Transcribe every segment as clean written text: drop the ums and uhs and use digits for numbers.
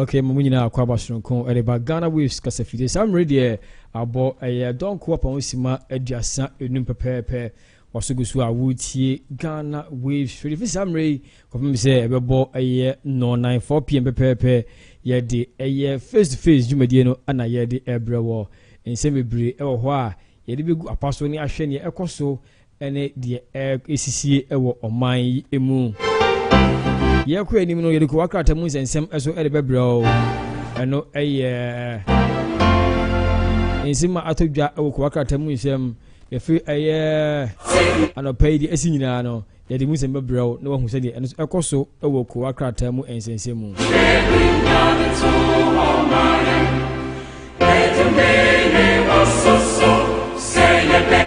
okay, Mumina Quabashon, Edeba Ghana Waves, Casafide. Some radio about a don't co up on Sima, Ediasa, Unum Pepe, or Sugusua Woodsy, Ghana Waves. If some ray, come say, about a year, no 9-4 p.m. Pepe, yet the a year face to face, Jumediano, and a year the Ebra war in Semibri, or why, yet the big apostle near Shenia Ecoso, and the ACC ever on my emu. Ya kwa ni no yediko wakrata mu nsensem eso edebebro eno ensima atodwa ewo kwa wakrata mu nsem yefi anopai di esi nyina no yede mu nsem bebro na wahu se di eno ekoso ewo kwa wakrata mu ensensemu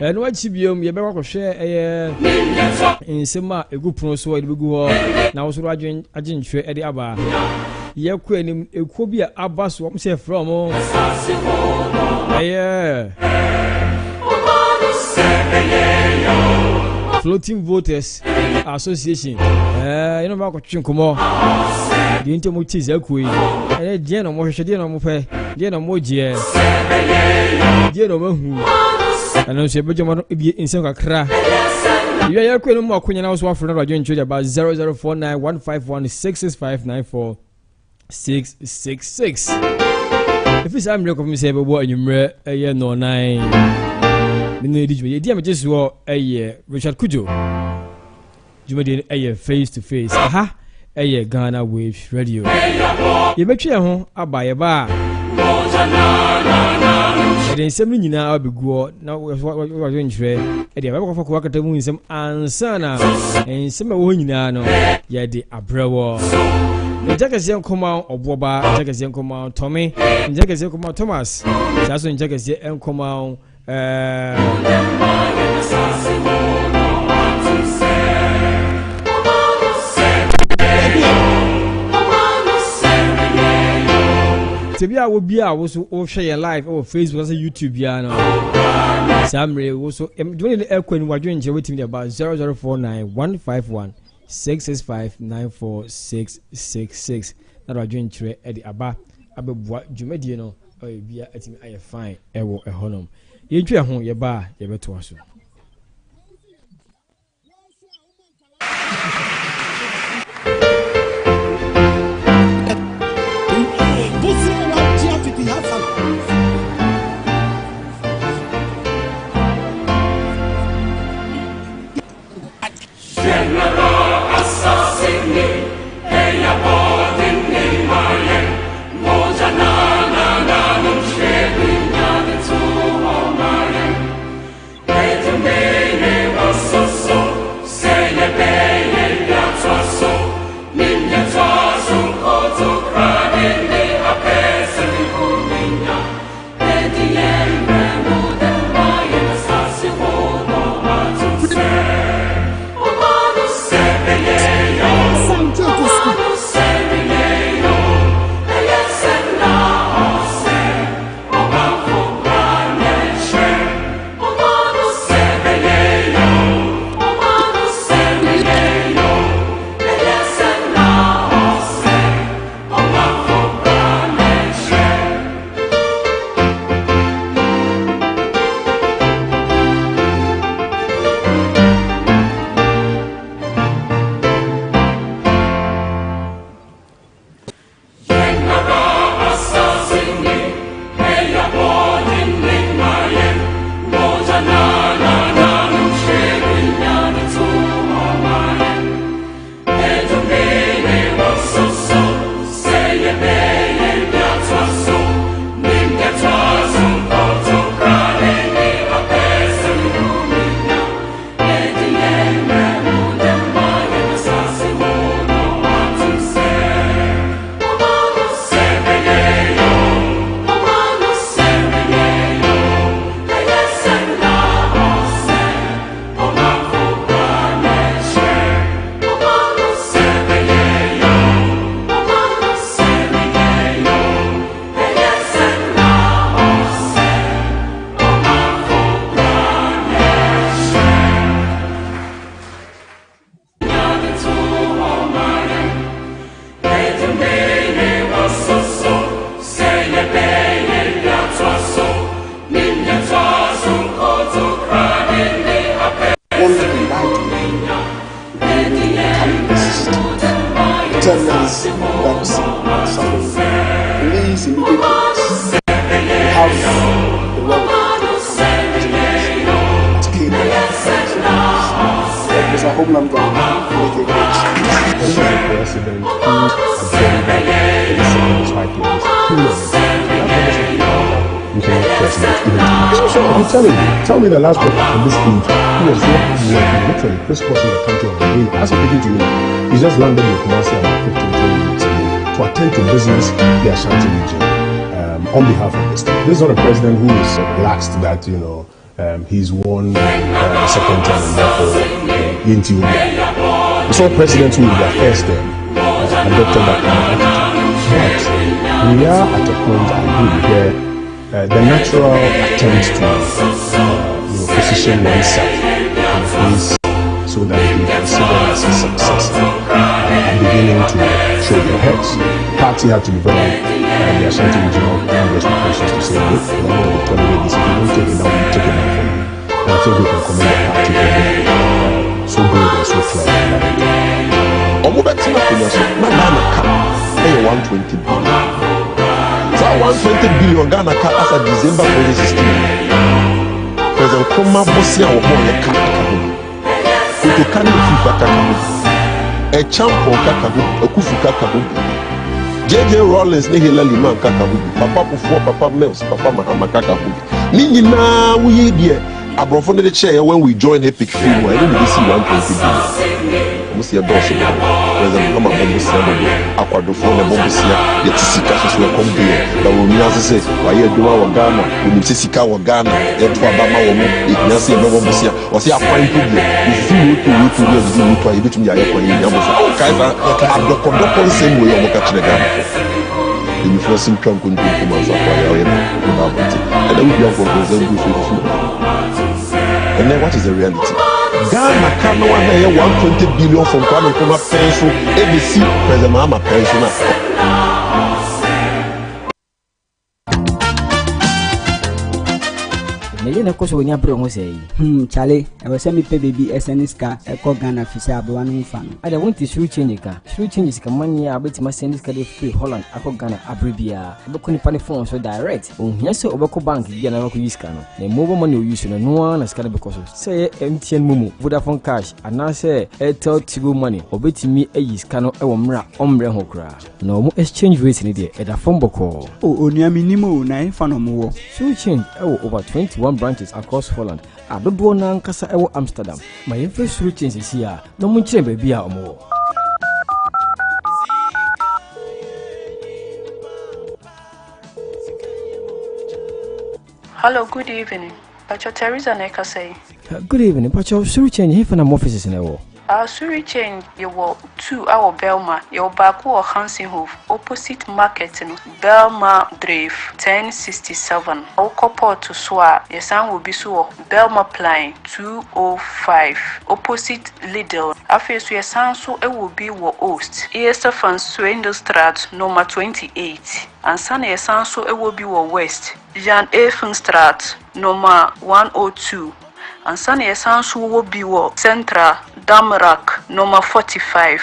eno wachibiom ye be wakohwe nsema egupuno so edebegu ho na wo so agyenhwe ede aba ye kwa anim ekuo bi abaso wo se from Floating Voters Association you know ba ko twinkomo de ntemo tiza kuyi die no mo hwehwe die no mo pe die no mo gie die no mahu ana so bejo mo bi insem kakra ya kwa no mo akonya na so afro na radio ncho ba 00491516659466 if it's am record me say be boy anwumre no 9 me di juma di am jesu Richard Kujo juma di face to face aha Ghana Waves Radio ye betwe ho abaye ba ede nsem nyina abegu na wo nhwe ede abekofo ko wakata mu nsem ansana nsem wo nyina no ye de abrewo njagase nkoma oboba njagase nkoma Tommy njagase nkoma Thomas jaso njagase nkoma Tebia wo bia wo so wo share live or Facebook or YouTube ya no Samre wo so do ni ekwani wadwe nje wetimi about 004915694666 na wadwe nche e di aba abebua dwumadie no bia atimi aye fine ewo ehonom yentwe ho ye ba ye beto aso the world to be able because I hope I'm going to make it great. This is a president who agenda is cyclist. Tell me the last person on this stage who was working literally crisscrossing the country on the way. As I'm speaking to you now, he just landed in Kumasi about 15 minutes ago to attend to business in the Ashanti region on behalf of the state. This is not a president who is relaxed that, he's won second term and therefore into it's not presidents who in their first term adopted that kind of attitude. But we are at a point, I agree, where the natural attempt to position oneself in a place so that you can consider as a success are beginning to show their heads. Party had to be very the Ashanti regional Congress preparations to say, look, we don't want to tolerate this. If you don't take it down, we take it down from you. And I think we can commend the party for being so good and so clear. $120 billion. So 120 billion Ghana cut as of December 2016. President Nkrumah Bosia or more Kakahu. Kuto Kani Kakahu. A champion Kakahu, a Kufu Kakahu. JJ Rollins, Nihila Liman Kakahu. Papa Pufo, Papa Mills, Papa Mahama Kakahu. Nina, we here. I brought from the chair when we joined Epic Film. I didn't see 120 billion. Musia Dawson, President Kama Bosia, Aquadofone Bosia, yet Sika so company. The Romians say, why you do our Ghana, when you Sika or Ghana, yet to Abama or Ignacy Bosia, or see a fine people. If you to you to me, I am Kaiser, I'm the conductor same way I'm catching the Ghana. The first symptom couldn't be from us, and then we have for President. And then what is the reality? Ghana can no one hear 120 billion from Kwame Nkrumah pension, ABC, President Mahama pension. Na koso woni abro ho sei. Chale, I was send me pay baby SNS car, e ko Ghana fisa abo wan fa no. I want to shoot change ka. Shoot change ka mani ya betima send this card free Holland akọ Ghana abribia. Obeko ni pani phone so direct. Ohia se obeko bank bia na ko use ka no. Na mobile money o use no no na sika because say MTN Momo, Vodafone Cash, and say Airtel Tigo money. Obetimi ayi sika no e wo mra omre ho kra. Na omo exchange rate ni de e da phone boko. Onua minimo na fa no mo wo. Shoot change e wo over 21 branches across Holland. Adodo na nkasa ewo Amsterdam. Ma yemfe suru change sia no mu nkyere ba bia omo. Hello, good evening. Pacho Teresa Neka say. Good evening. Pacho suru change he for na offices na ewo. Suri change you were 2 hour Belma, your back or Hansenhof, opposite market in Belma Drive 1067. Our couple to Swa, your son will be so Belma Pline 205, opposite Lidl. After your son, so it will be what host. Easter fan Swindlestraat, number 28. And son, your son, so it will be what west. Jan Efenstraat, number 102. And Sunny Essence will be what Central Damrak number 45.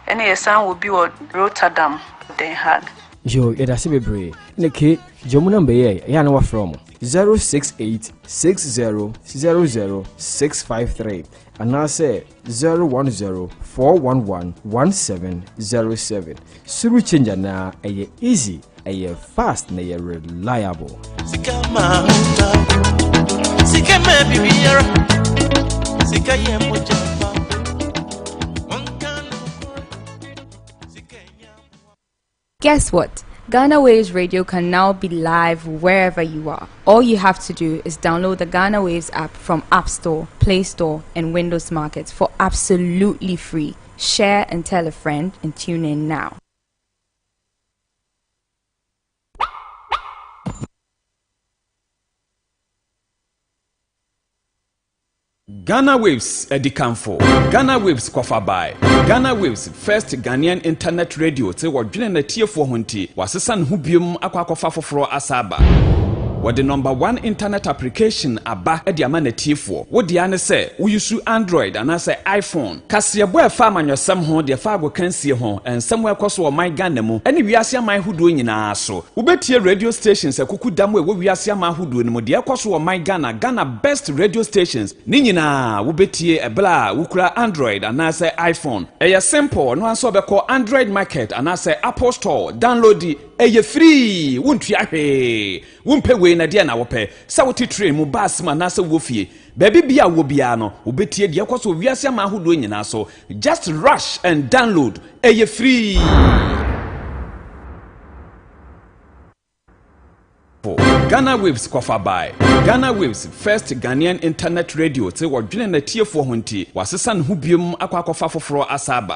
And Essan will be what Rotterdam, Den Haag. Yo, it has be brave. Niki, Jomuna Bay, Yanawa from 068 6000653. And I say 010 411 1707. Suru change na a easy, a fast, na a reliable. Guess what? Ghana Waves Radio can now be live wherever you are. All you have to do is download the Ghana Waves app from App Store, Play Store, and Windows Market for absolutely free. Share and tell a friend and tune in now. Ghana Waves Edikanfo. Ghana Waves Kofa by Ghana Waves first Ghanaian internet radio te wadwene na tiefo honti wasesa ne ho biom akwa kofa foforo asaba. wɔde number 1 internet application aba de ama natiefo wo de ane sɛ wo use Android anase iPhone kasebo e fa amanyɔsɛm ho de fa agokansie ho ensɛm ɛkɔso wɔ man Ghana mu ɛne wiase aman hodo nyinaa so wo betie radio stations akuku dam wo wiase aman hodo no mu de ɛkɔso wɔ man Ghana best radio stations ni nyinaa wo betie ebla wo kura Android anase iPhone ɛyɛ simple no anso bɛkɔ Android market anase Apple Store download di ɛyɛ free wontua hwee wompe we na de na wopɛ sɛ wote train mu bus ma na sɛ wo fie baby bia wo bia no obetie de ekoso wiase ma ahodo nyina so just rush and download ɛyɛ free Ghana Waves kofa by Ghana Waves first Ghanaian internet radio te wodwene na tiefo ho nti wasesa ne ho biom akwakofa foforo asaba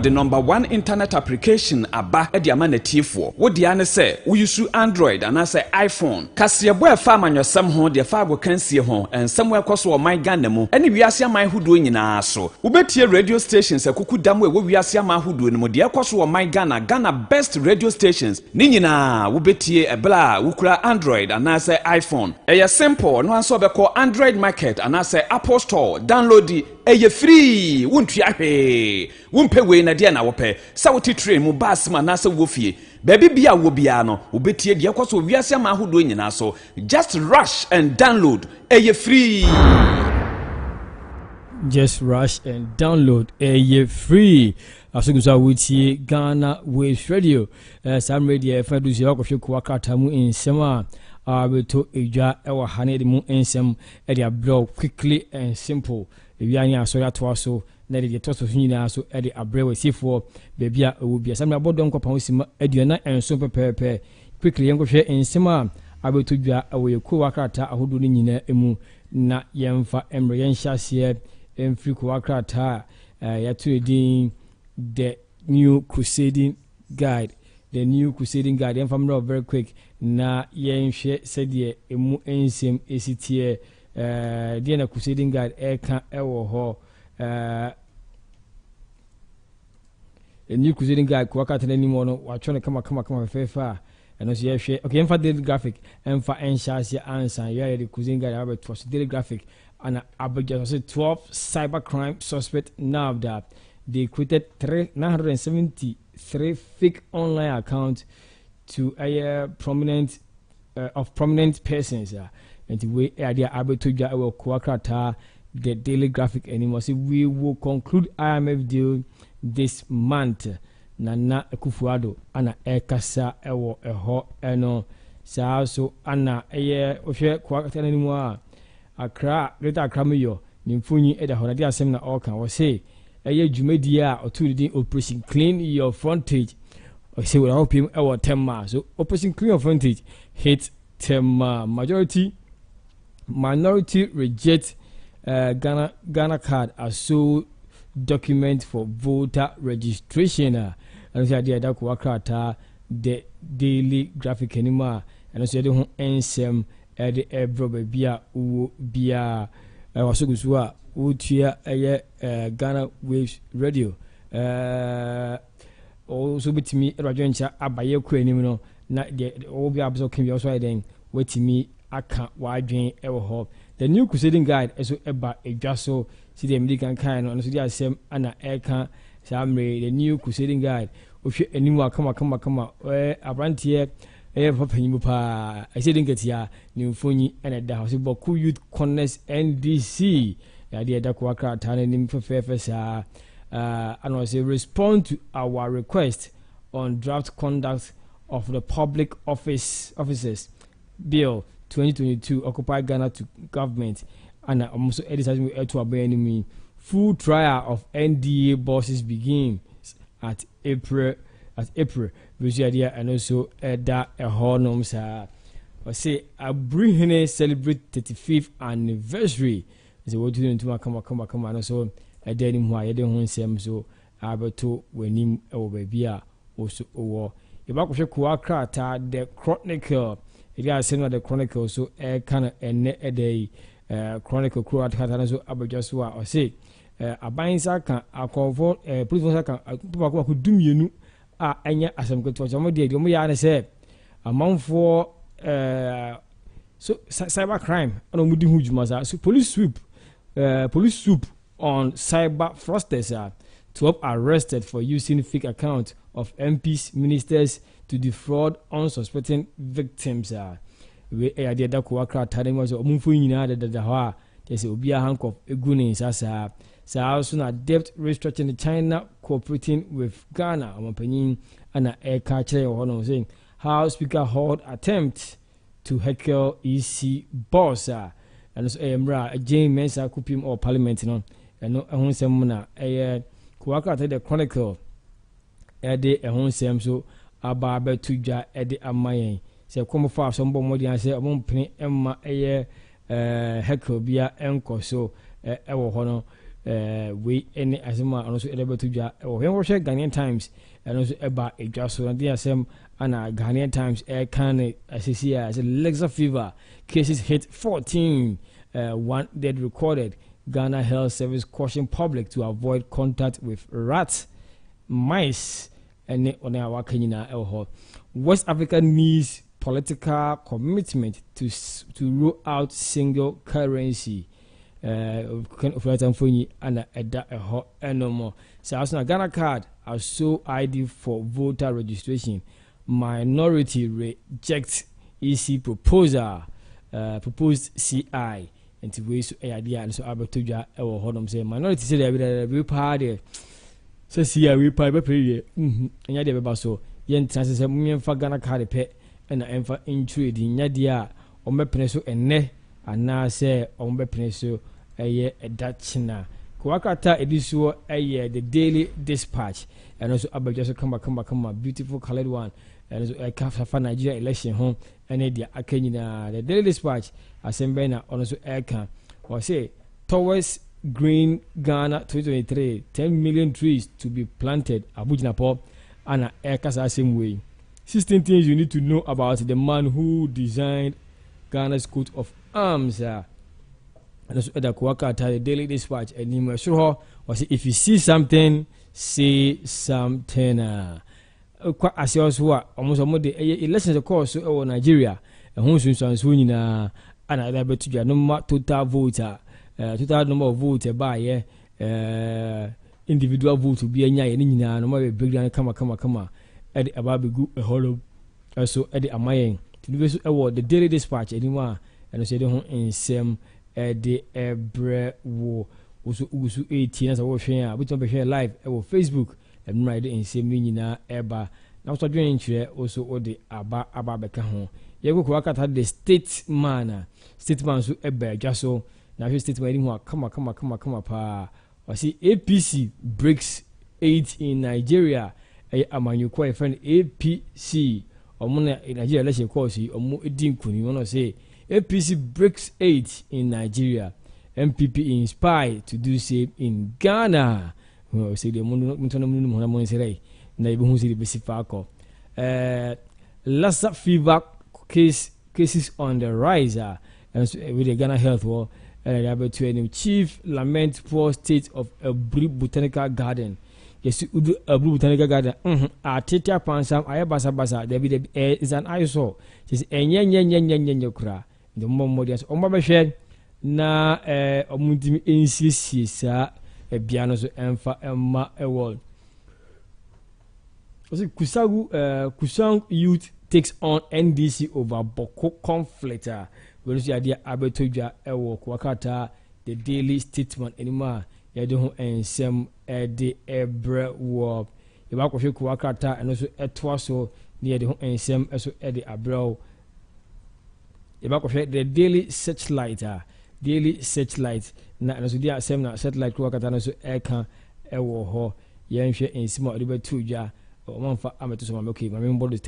the number 1 internet application aba e de ama natiefo wo de ane se wo use Android anase iPhone kasebo e fa amanyɔsɛm ho de fa agokansie ho ensɛm ɛkɔso wɔ man Ghana mu ɛne wiase aman hodo nyinaa so wo betie radio stations akuku dam wo wiase aman hodo no mu de ɛkɔso wɔ man Ghana best radio stations ni nyinaa wo betie ebla wo kura Android anase iPhone ɛyɛ simple no anso bɛkɔ Android market anase Apple Store download di ɛyɛ free wontua hwee wompe we na de na wopɛ sɛ wote train mu bus ma na sɛ wo fie baby bia wo bia no obetie de ɛkɔso wiase ma ahodo nyina so just rush and download ɛyɛ free just rush and download free asugusa wutie Ghana Waves Radio Sam Radio fadu zi akɔhwe ko akata mu nsɛm a beto edwa ɛwɔ hane de mu nsɛm ɛde abroad quickly and simple ewiani asɔre atoa so na de toso nyina so ɛde abrewa sifo baabi a owo bia Sam abodon kopa osima aduana enso pepepe quickly yenkohwe nsɛm a abeto dwa ɛwɔ ko akata ahodo ni nyina emu na yemfa emre yenhyase emfiri ko akata yatu edin the new crusading guide yemfa mra very quick na yenhwe sɛdeɛ emu ensem esitie the na crusading guide eka ewo ho a new crusading guide ko akata na nimo no wa twone kama fefa eno so yehwe okay emfa daily graphic emfa enhyase answer you the crusading guide about to daily graphic and abja so 12 cybercrime suspect now that they created 973 fake online accounts to a prominent persons and the way idea abetoja our Kuakrata the daily graphic anymore. So we will conclude IMF deal this month. Nana Kufuado ana ekasa ewo eho eno saa so ana eye ohwe Kuakrata anymore. Akra greater Accra mayor nimfunyi eda ho na dia asem na oka wo say eye dwumadi a otudin operation clean your frontage. I say we hope him ewo temma. So operation clean your frontage hit temma. Minority reject Ghana card as so document for voter registration. And so idea that Kuakrata the daily graphic anymore. And so the ensem at the ebro bia u bia wasuguswa utia Ghana Waves Radio. Also with me rajoncha abaye ku anim no na de obi abso can be also then wait me aka wadwen ewo ho the new crusading guide eso eba edwaso si the American kind no so dia asem ana eka samre the new crusading guide ohwe anim akama abrantie papanyimu pa I said ngetia ni mfonyi ena da ho so boku youth connect NDC ya de da Kuakrata na nim fefefe sa and was a respond to our request on draft conduct of the public officers bill 2022 occupy Ghana to government and also editing to enemy full trial of NDA bosses begins at April which idea and also that a honum sa say a bring celebrate 35th anniversary is what you do come and so a dead in why they won't seem so abato when him over beer also or if I could Kuakrata the chronicle it is similar the chronicle so a kind of a day chronicle crew at Hatanazo Abajasua or say a buying can a call for a police can could do you anya as I'm going to watch my day you may say a month for so cyber crime and mudi hu juma so police swoop on cyber fraudsters 12 arrested for using fake account of MPs ministers to defraud unsuspecting victims we idea da ko akra tare mo so omfo nyina da ha they say obi a handcuff eguni sasa also na debt restructuring in China cooperating with Ghana omopanyin ana eka kire ho no saying how speaker hold attempt to heckle EC boss and so emra Jane Mensa kupim or parliament no eno ehun sem na ko akra the chronicle de ehun sem so aba betudwa de amayen se come for some bomodi and say omompene emma heckle bia enko so ewo ho no we any asema and also betudwa ewo when we Ghanaian Times and also eba edwa so and asem ana Ghanaian Times can assess as a Lassa fever cases hit 14 one dead recorded. Ghana Health Service caution public to avoid contact with rats, mice, and West Africa needs political commitment to rule out single currency. And no more. So Ghana card are so ID for voter registration. Minority reject EC proposal. Proposed CI. And to waste idea and so Abatuja or Hodom say minority say we party. So see we pay and yet so yen chances a million for Ghana card pet and I for intrigue in Yadia or Mepeneso and ne and now say on Bepeneso a year a Dutchina. Kuakata ediso a year the Daily Dispatch and also Abajaso come beautiful colored one and also a Kafa Nigeria election home and the Akenina the Daily Dispatch Asembena also Eka or say towards Green Ghana 2023 10 million trees to be planted Abuja Pop and Eka same way 16 things you need to know about the man who designed Ghana's coat of arms and also the Kuaka the Daily Dispatch and you sure or say if you see something say something as you also almost the elections of course so Nigeria and who soon and I bet to get no total voter, total number of votes by individual vote to be a nya no more big come at the ababigu a hollow also at the amayen to do award the Daily Dispatch anymore and I said in same at the ebre war also 18 as I was sharing which on share live on Facebook and right in same nina eba now so doing also all the ababeka home. You go at the statesman so ebe jaso na statesman anymore come pa or see APC breaks 8 in Nigeria amanyu kwa friend APC omuna in Nigeria election course omu edin kuni won say APC breaks 8 in Nigeria MPP inspired to do same in Ghana say the mun say na ibu hu say the besifa Lassa fever cases on the rise and so, with the Ghana Health War and chief lament poor state of a botanical garden. Yes, a botanical garden. Tita Pansam, Ayabasa, David is an eyesore. She's a yen kra. The Momodias, Omabashed, na Omuntimi insists, a piano's emfa Emma a wall. Kusang youth takes on NDC over Boko conflict. When you see idea Abetoja Ewo Kwakata, the Daily Statement anymore, Yadon and some the Ebre war. The back of Kwakata and also Etwaso near the and some also Eddie Abro. The back of the Daily Searchlight, Daily Searchlight, and also the same satellite Kwakata and also Eka Ewo Ho, Yansha and Small River Tuja. Okay, my member is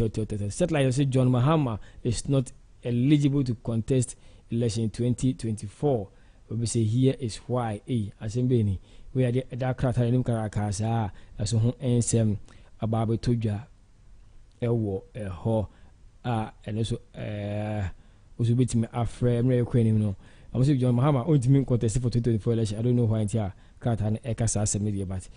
satellite say John Mahama is not eligible to contest election in 2024. We say here is why Asembeni we are the crowd in Caracas as a home ensem about Toja Ewo ho and also bit me a frame no. I was John Mahama only mean contest for 2024 election. I don't know why it's here crowd and Ekasa media but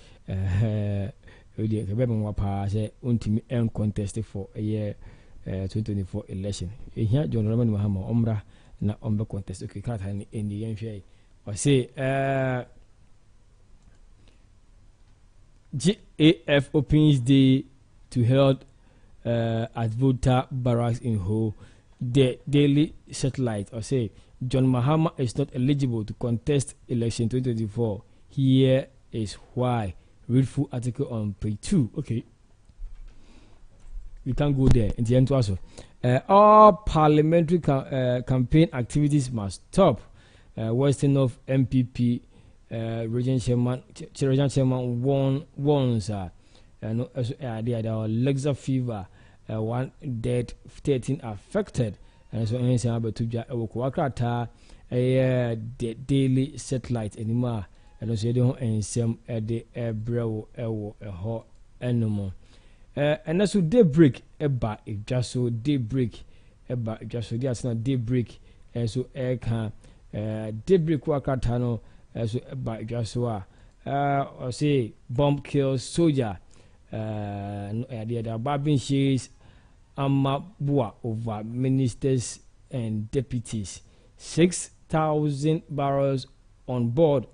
the Quebec say untimi contest for a year 2024 election. Here John Roman Mahama Omra na ombe contest. Okay, can't have any yenhwe or say GAF opens day to held at Volta Barracks in Ho. The Daily Satellite or say John Mahama is not eligible to contest election 2024. Here is why. Read full article on page 2. Okay. We can't go there. In the end to also. All parliamentary campaign activities must stop. Western of MPP Region Chairman warns there are Lexa fever, 1 dead, 13 affected. And so I'm saying to the Daily Satellite anymore. And also they don't some the brew ho animal. And also daybreak eba if just so daybreak eba just so that's not daybreak so can daybreak wakatano so eba just so or say bomb kills soldier the Barbing Shays Amabua over ministers and deputies. 6,000 barrels on board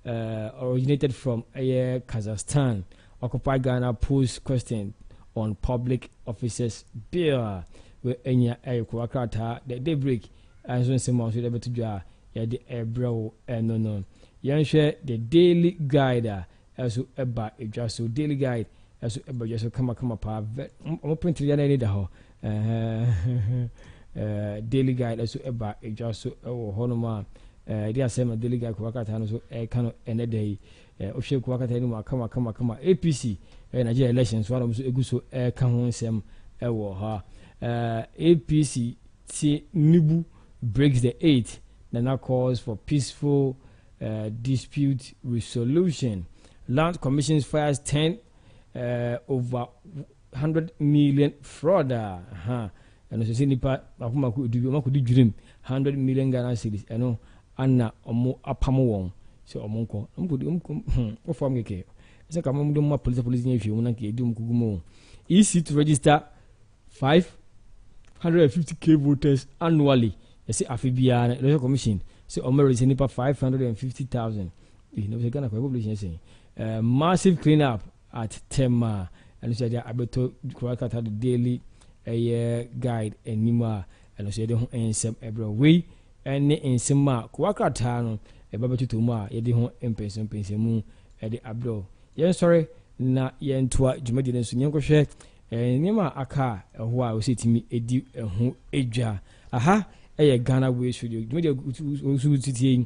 originated from Kazakhstan. Occupy Ghana pose question on public officers bill where any aircraft the daybreak as when someone should able to draw the airbrow and no share the daily guide as about it just so daily guide as about just come up open to the end of daily guide as about it just so honoma they are saying daily guide kwakata so kind of end day official kwakata anymore come APC Nigeria elections one so eguso kan ho nsem ewo ha APC Nibu breaks the 8 Nana calls for peaceful dispute resolution. Land Commission fires 10 over 100 million fraud. And so say nipa akuma ku dream 100 million Ghana cedis eno anna omo apamo won so omo nko o form keke say ka mo do police nyefi won na ke edum kugumo EC to register 550k voters annually. You see Afibia Electoral Commission say omo register nipa 550,000. You know say Ghana population saying massive cleanup at Tema and so they are able to correct the daily guide and nima and so they don't ensem every way and ensema kwakata no e baba tutuma ye de ho empensemu e de abdo yen sorry na yen toa dwumadi ne so nyenkohwe nima aka ho a osetimi edi ho edwa aha Ghana way studio dwumadi osu titie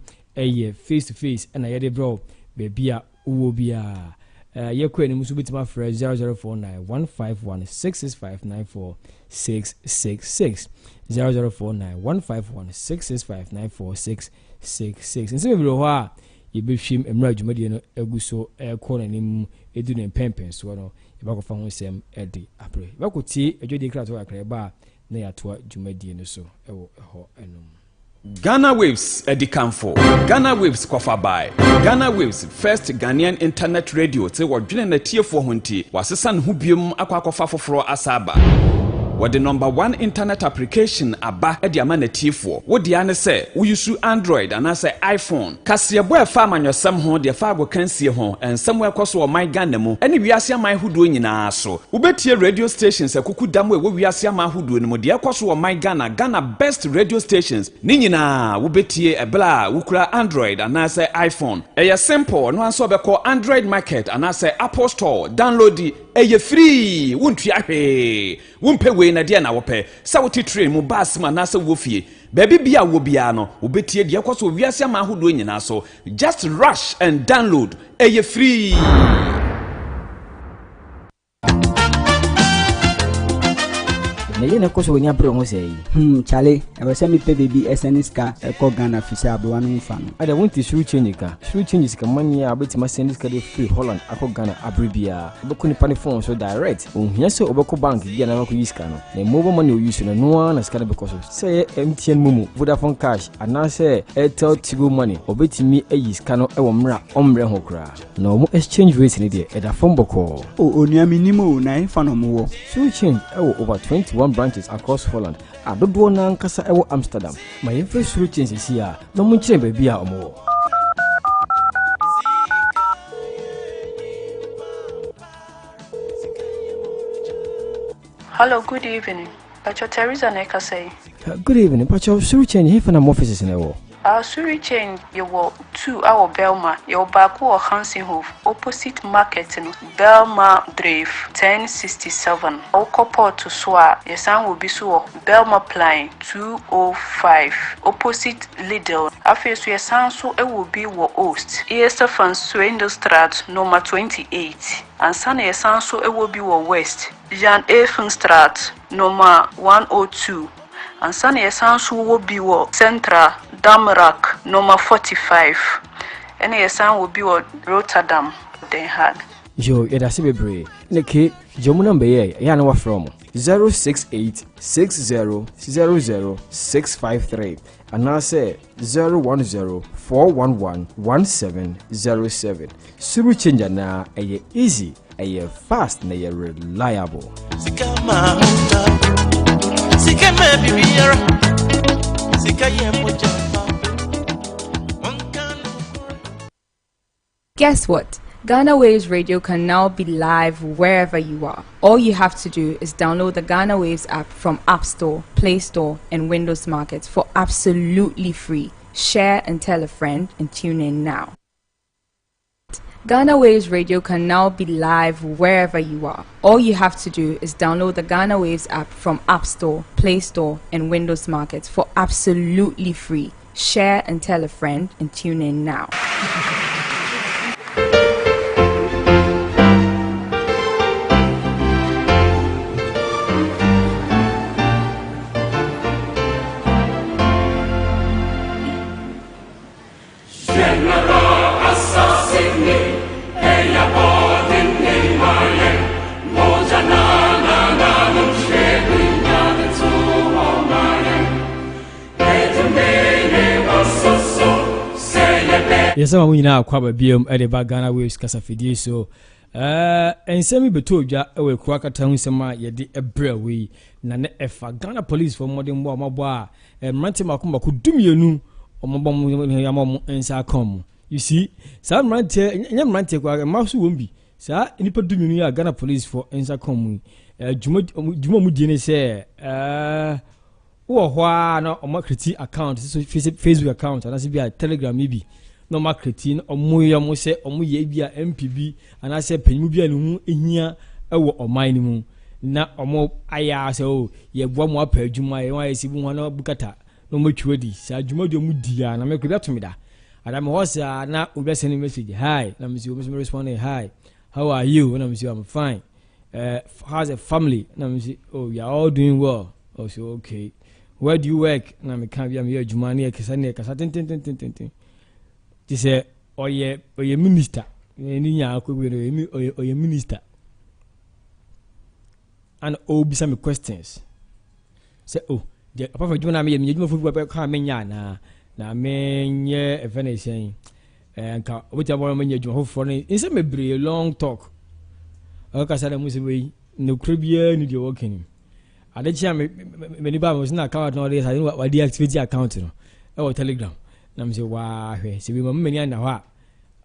face to face and ye de bro bebia uwo bia yekwe ni musu bitima fra 00491516594666 00491516594666 nse bibiro ho a yebehwim emra dwumadi no eguso ekona nim edu ne pempen so no yebakofa ho sem edi apre yebakoti edwedi krato akra ba na yatoa dwumadi no so ewo ho enum Ghana Waves Edikanfo. Ghana Waves Kwafabai. Ghana Waves first Ghanaian internet radio te wadwene na tiefo honti wasesa ne ho biom akwakofa foforo asaba. What the number 1 internet application aba edi ama na tiefo. Wo dia ne se wo use Android and say iPhone. Kasebo e fa amanyosam ho de fa agokansie ho ensem we koso o my Ghana mu. Eni wiase ama huduo nyina so. Wo betie radio stations akuku dam we wiase ama huduo ne mu de koso o my Ghana best radio stations. Ni nyina wo betie ebla wo kura Android and say iPhone. Eye simple no anso be call Android market and say Apple Store. Download it. Eye free. Wontua hwe. Wompe we na dia na wope sa woti train mu bus ma na sa wofie baby bia wo bia no obetie de kwaso wiase ma ahodo nyina so just rush and download eye free. Neye koso wonya bro ho sei chale e be se mi pe baby SNS ka e ko Ghana fisi abo anu fa no ada wonti shuru change ka mani a betima send ka de free Holland akọ Ghana abribia obeko ni pane phone so direct ohia se obeko bank bia na ko use ka no na mobile money o use no no na ska na because say MTN Momo Vodafone Cash ana say Airtel Tigo Money obetimi ayi ska no e wo mra omre ho kra na omo exchange rate ni de e da phone boko o onuami nimo na fa no mo wo shuru change e wo over 21 branches across Holland. Adodo na nkasa ewo Amsterdam. Ma yemfa suru changes here. No mo nkyere baabi a omo. Hello, good evening. Pacho Teresa Neka say. Good evening. Pacho suru change here for na offices na ewo. Suri chain you walk 2 our Belma, your back or Hansenhof, opposite market in Belma Drive 1067. Our couple to Swa, your son will be so Belma Pline 205, opposite Lidl. After your son, so it will be what host. Easter from Swindlestraat, number 28. And son, your son, so it will be what West. Jan Efenstraat, number 102. And Sunny Sansu will be what Centra Damrak number 45. And your son will be what Rotterdam Den Haag. Yo, it has to be brave. Niki, Jomu number Yanawa from 06860000653. And I say 010-411-1707. Suru change na easy, fast, na reliable. Guess what? Ghana Waves Radio can now be live wherever you are. All you have to do is download the Ghana Waves app from App Store, Play Store, and Windows Market for absolutely free. Share and tell a friend and tune in now. Ghana Waves Radio can now be live wherever you are. All you have to do is download the Ghana Waves app from App Store, Play Store, and Windows Market for absolutely free. Share and tell a friend and tune in now. Yes, I'm winning now. Kwaba BM at the Ghana Waves Casafidi. So, and semi betoja we kwaka town sema yedi ebra we na ne efa Ghana police for modern war mabwa mrante makumba kudumienu omobom yamom ensa kom. You see, some mrante kwa masu wombi. Sa nipa dumienu ya Ghana police for ensa kom. Juma mudie ne se wo hwa na omakriti account Facebook account and asibia Telegram maybe. No marketing omuya mo se omuye bia MPB ana se panimu bia ne hu ehia ewo oman ni mu na omo aya se o ye boa mo apa adwuma ye wa yesibu ho na bukata no matwedi sa adwuma de mu dia na me ko beto me da adam hosa na obi send message hi na me see obi respond hi how are you na me see I'm fine how's the family na me see oh we are all doing well oh so okay where do you work na me kan bia me adwuma na ye kesa na kasa ten say oye minister ni nya akogwe oye minister and be some questions say oh the apart from juma na me juma fu ka me nya na me nye evanation nka obi abo me nya juma fu no in say me bre long talk o ka say mu say we no krobia ni de working ade chia me ni ba mo na account no dey say wa deactivate account no e wo Telegram na me say wa hwe se bi mamani ana ho a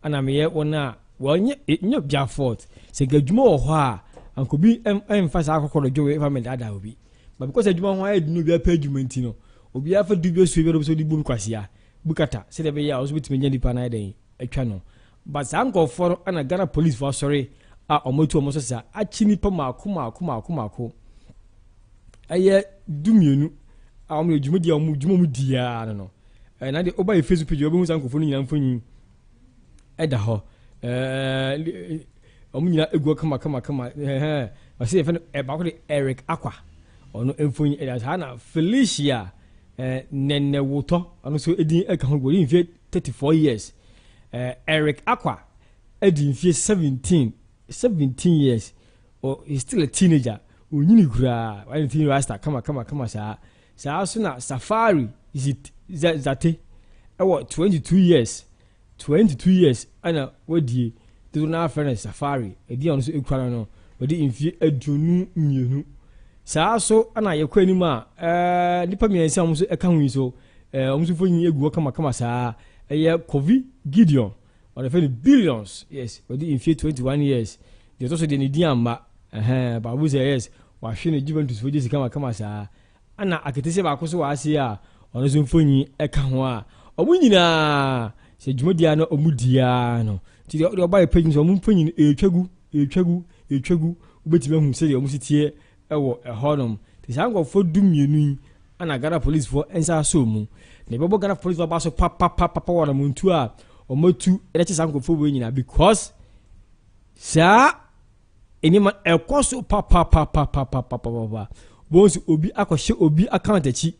ana me ye wona wonye nyo bia fault se gadwuma wo ho a anko bi emphasize akokoro dwo family ada obi but because adwuma ho a edinu bia pa adwuma ntino obi afa du bi so bi so di bum kwasia bukata se de be ya so bitime nya dipa na den atwa no but sanko for ana Ghana police for sorry a omotu omo so sa achini pa mako aye dumienu a omo adwuma dia omo adwuma mu dia no na de oba Facebook page obi hu sankofo no nyina mfonyi eda ho omu nyina egu kama wase efe ba ko de Eric Akwa ono mfonyi eda ha na Felicia nenne woto ono so edin eka ho gori mfie 34 years Eric Akwa edin mfie 17 years or he's still a teenager onyini kura anything rasta kama sa so na Safari is it zate ewo 22 years ana wadie to na friend Safari edi on so ekwara no odi mfie adunu mienu saa so ana yɛkɔ anim a nipa mmiɛnsa ɔmo so ɛka ho yi so ɔmo so fonyi egu kama saa ɛyɛ Kofi Gideon ɔde fɛ no billions yes ɔde in 21 years deɛ ɔtɔ so deɛ ne di amba baabu sɛ yes wahwe ne Juventus fo gyesi kama saa ana aketese baako so waase a ɔno so fonyi ɛka ho a ɔmo nyinaa sɛ dwumadia no ɔmo dia no ti deɛ ɔba yɛ page so ɔmo fonyi etwagu wobɛtumi ahu sɛ deɛ ɔmo sitie ɛwɔ ɛhɔnom te saa nkɔfo dumienu yi ana Ghana police fo ensa so mu na bɛbɔ Ghana police fo ba so papa wɔ na muntu a ɔmatu ɛkyɛ saa nkɔfo wɔ nyina because saa enima ɛkɔ so papa bonso obi akɔhyɛ obi account akyi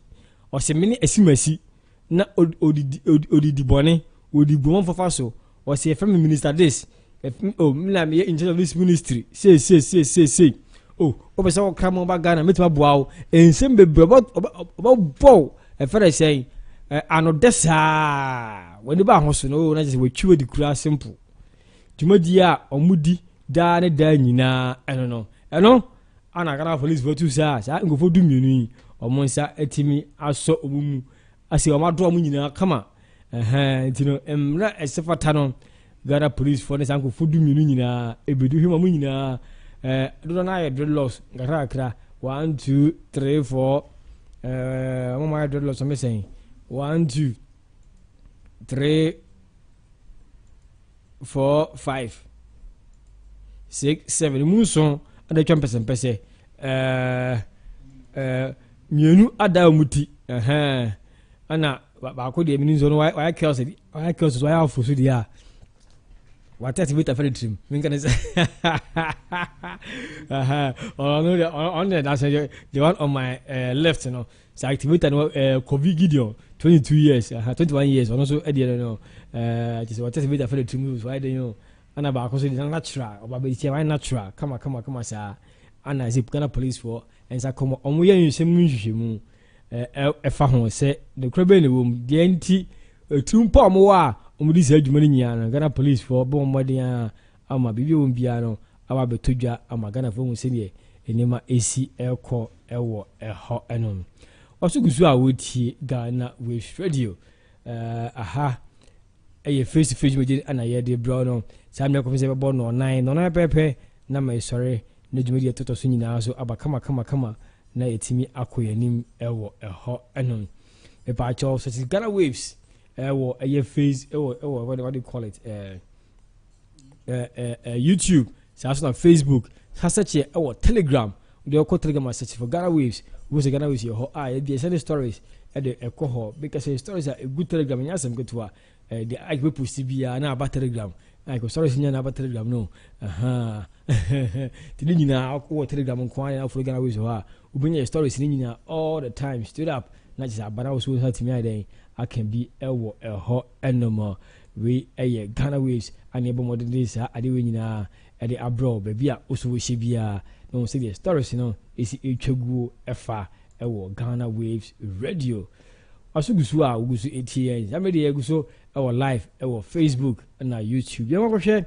ɔsɛ mene asimasi na odidi bɔne odi bɔn fafa so ɔsɛ from minister this mina me in charge of this ministry say obesa wo kra mo ba Ghana metima boawo ensem bebre obo efere say ano desa wani ba hoso no na je we twiwe di kura simple dwumadi a omudi da ne da nyina eno ana Ghana police votu sa ngofo du mienu yi omonsa etimi aso omumu ase o madro mu nyina kama ntino emra esefata no Ghana police for ne sanko fodu mienu nyina ebedu hima mu nyina do na ye dreadlocks ngakra 1 2 3 4 mama dreadlocks me saying 1 2 3 4 5 6 7 muso ada twempese mpese mienu ada muti ana ba ko de mini zo no why chaos why afo so dia what activate for the team mean can say on the one on my left you know so activate Kofi Gideon 22 years 21 years also at the no just what activate for the team why they know ana ba ko so natural or ba be why natural come sa ana is Ghana police for and sa come omo ye nsem nhwehwemu efa ho se the crebe ne wom de anti tumpa omo wa omudi se adwuma ni nyana Ghana police for bo modern ama bibi won bia no awa betodwa ama Ghana fo se ne enema esi ekọ ewo eho enom osugusu a wotie Ghana Waves Radio face to face meje ana ye de bro no sam ne ko se be no 9 pepe na mai sore na dwumadi toto so nyina so aba kama na etimi akoyanim ewo eho enom e ba cho so Ghana Waves ewo face ewo what do you call it YouTube search on Facebook search ewo Telegram de ko Telegram search for Ghana Waves wo se Ghana Waves ho e send stories e de ekoho because stories are a good Telegram nya sem ketua the I go post bia na about Telegram I go stories nya na about Telegram no ti nyina ko Telegram nko an for Ghana Waves ho ubenya stories ni nyina all the time stood up na just abana wo so hat mi aden I can be ewo eho enoma we Ghana Waves and ebo modern days ade we nyina ade abro baby a oso we shebia no say the stories no isi etwagu efa ewo Ghana Waves Radio asugusu a ugusu ATN amede yeguso ewo live ewo Facebook na YouTube ye mako hwe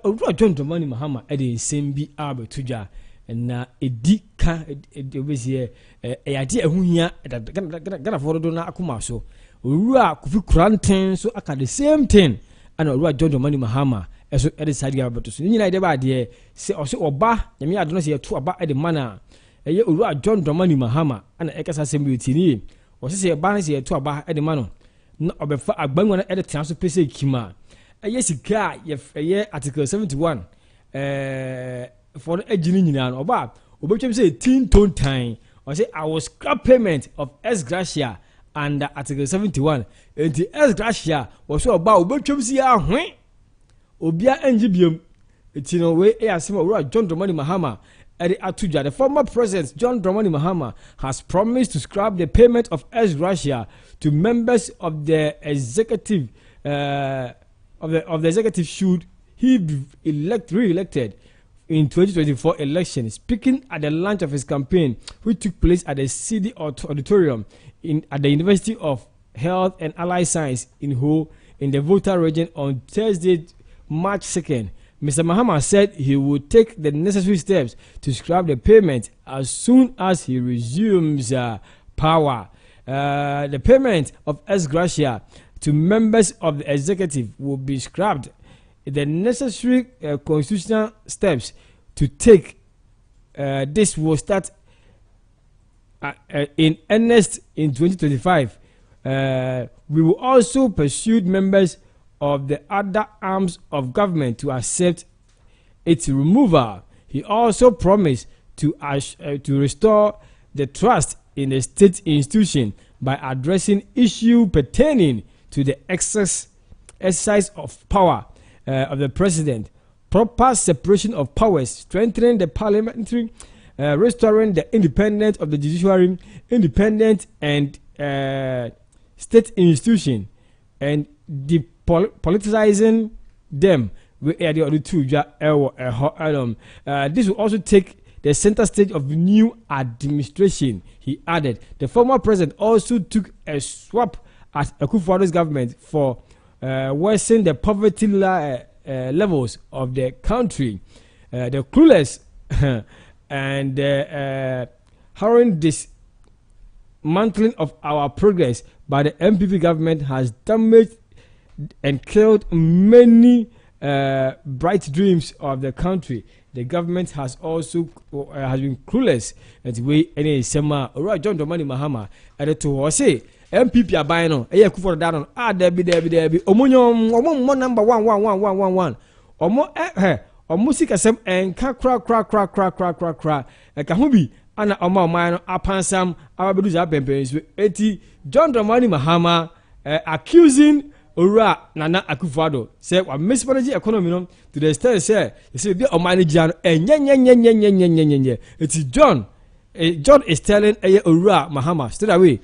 odu John Dramani Mahama ade sembi abetudwa na edika obese yade ahuhia Ghana for do na akoma so owura Kofi Kuranten so aka the same thing ana owura John Dramani Mahama eso ede side ga beto so nyina ide ba de se o se oba nyame adono se yeto aba ede mana eye owura John Dramani Mahama ana ekasa sembi otini o se ba na se yeto aba ede mano na obefa agbanwa na ede tena so pese kima eye sika ye article 71 for the ejini nyina no oba obetwem say 18 ton time o say I was scrap payment of S Gracia and article 71 and the S Gracia was so about obetwem si ahwe obia engibiam etino we asema owura John Dramani Mahama edi atuja the former president John Dramani Mahama has promised to scrap the payment of S Gracia to members of the executive of the executive should he be re-elected in 2024 election. Speaking at the launch of his campaign, which took place at the CD Auditorium at the University of Health and Allied Science in Ho in the Volta region on Thursday, March 2nd, Mr. Mahama said he would take the necessary steps to scrap the payment as soon as he resumes power. The payment of ex gratia to members of the executive will be scrapped. The necessary constitutional steps to take this will start in earnest in 2025. We will also pursue members of the other arms of government to accept its removal. He also promised to restore the trust in the state institution by addressing issues pertaining to the exercise of power of the president, proper separation of powers, strengthening the parliamentary, restoring the independence of the judiciary, independent and state institution, and depoliticizing them. We are the other two. This will also take the center stage of the new administration, he added. The former president also took a swap at Akufo-Addo's government for worsening the poverty levels of the country. The clueless and hurrying dismantling of our progress by the MPP government has damaged and killed many bright dreams of the country. The government has also has been clueless at the way any sema or John Dramani Mahama at to say MPP abino a Akufo-Addo down Debbie omo number 11111 omo sika sem en ka kra e ka ho bi ana omo man apansam ababedu za pempensu eti John Dramani Mahama accusing Ora Nana Akufo-Addo say wa mismanage economy no to the extent say you see be o manage an it's John is telling Ora Mahama straight away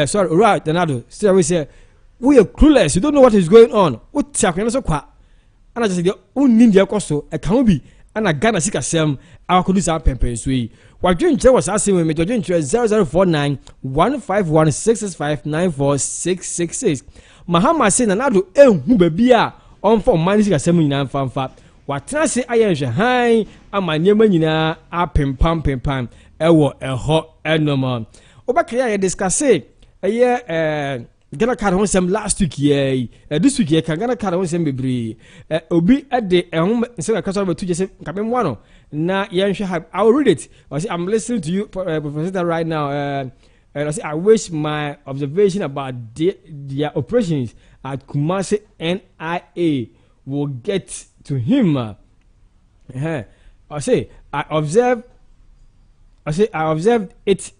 sorry Ora Donado straight away say we are clueless, you don't know what is going on. What tiakwe so kwa ana just say onni dia koso e kan bi ana Ghana sika sem akodu sa pempen so yi wadwenche was asem me wadwenche 0049 15166594666 Mahama say Nanado ehu baby a on for man sika sem nyina mfamfa watena se ayenhwe han amanyema nyina apempam ewo eho enoma obakria ye discuss Ghana card on some last week ye this week ye can Ghana card on some bebre obi at the say customer to just come one na yenhwe I will read it. I say I'm listening to you Professor right now and I say I wish my observation about their operations at Kumasi NIA will get to him. I say I observed it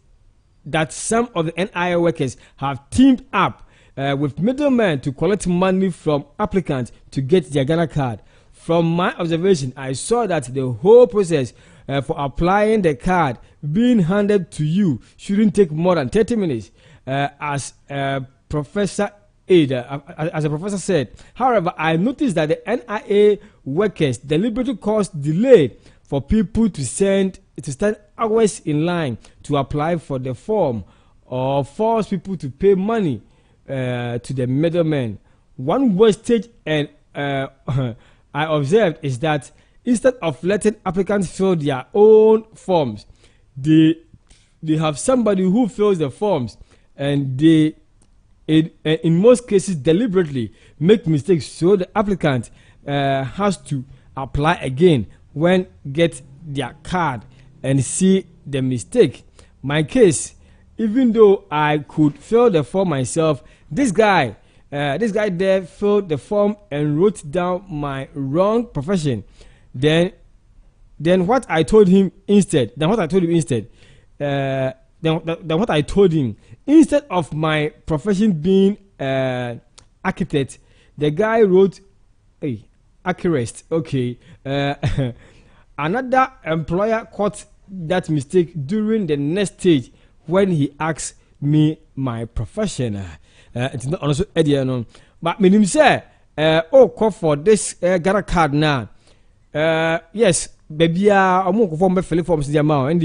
that some of the NIA workers have teamed up with middlemen to collect money from applicants to get their Ghana card. From my observation, I saw that the whole process for applying the card being handed to you shouldn't take more than 30 minutes, as Professor said. However, I noticed that the NIA workers deliberately caused delay for people to stand hours in line to apply for the form or force people to pay money to the middlemen. One wastage and I observed is that instead of letting applicants fill their own forms, they have somebody who fills the forms, and they in most cases deliberately make mistakes, so the applicant has to apply again when get their card and see the mistake. My case, even though I could fill the form myself, this guy there filled the form and wrote down my wrong profession. Then what I told him instead, instead of my profession being architect, the guy wrote accurate. Okay. Another employer caught that mistake during the next stage when he asked me my profession. It's not also Ediano, but me say, call for this Ghana card now. Yes, baby, I'm going to form a fill forms the amount, and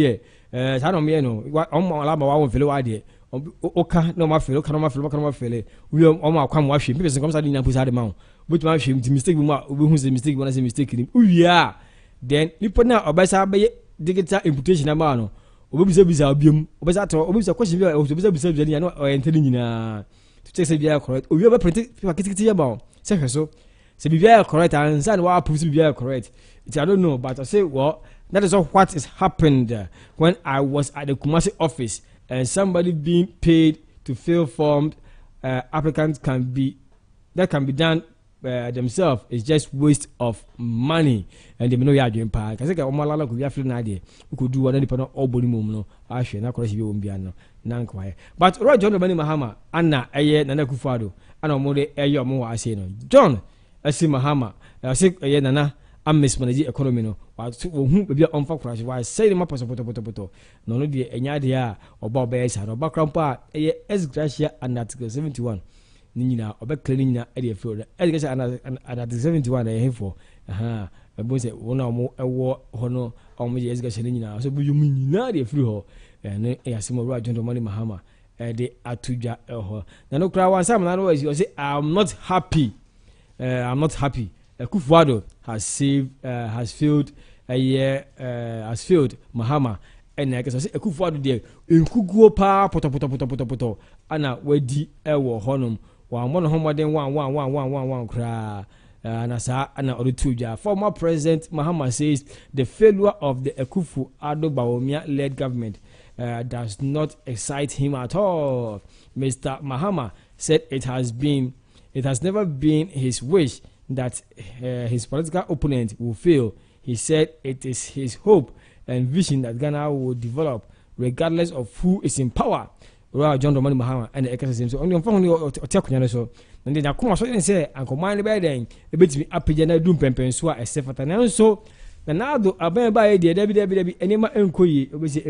I don't know what I'm fill idea. oka no ma feel oka no ma feel we o ma kwam wa hwe people say come say na pusa de ma but ma hwe mistake bi ma obi hu say mistake bi na say mistake ni uwia then nipa na obesa be digital imputation na ma no obi bisa obiam obesa to obi bisa question bi obi bisa bi na o enter nyina to check say bi correct obi be print paper kitikiti ya ba say hwe so say bi correct and say wa prove bi correct it I don't know but I say well that is what is happened when I was at the Kumasi office and somebody being paid to fill forms applicants can be done themselves. It's just waste of money and they know you are doing part because omalala could be after na dey we could do one depend on all body mum no ahwe na korasi bi won bia no na nkwaye but John Dramani Mahama ana eye Nana Akufo-Addo ana omo de eye omo wa ase no John asi Mahama asi eye Nana mismanage economy no wa hu bia onfa crash wa say ma poto no de enya de a oba oba esa no bakrampa eye Gracia and article 71 ni nyina obekle ni nyina e de field Gracia and article 71 e hefo ebo se wona omo ewo hono omo ye Gracia ni nyina so bu yum nyina de free ho ne yasimo ro John Dramani Mahama de atuja ho na no kra wan sam na no say I'm not happy Akufo-Addo has failed Mahama and I guess Akufo-Addo there enkuguo pa poto ana wadi ewo honum wa mo no homoden 1 kra na sa ana orutuja former president Mahama says the failure of the Akufo-Addo Bawumia led government does not excite him at all. Mr. Mahama said it has never been his wish that his political opponent will fail. He said it is his hope and vision that Ghana will develop regardless of who is in power. John Dramani Mahama and the ecosystem. So only on phone so and then I come so say and command by then a bit me up na dum pempen so a sefata na so na nado aban ba ye debi enema enkoyi obese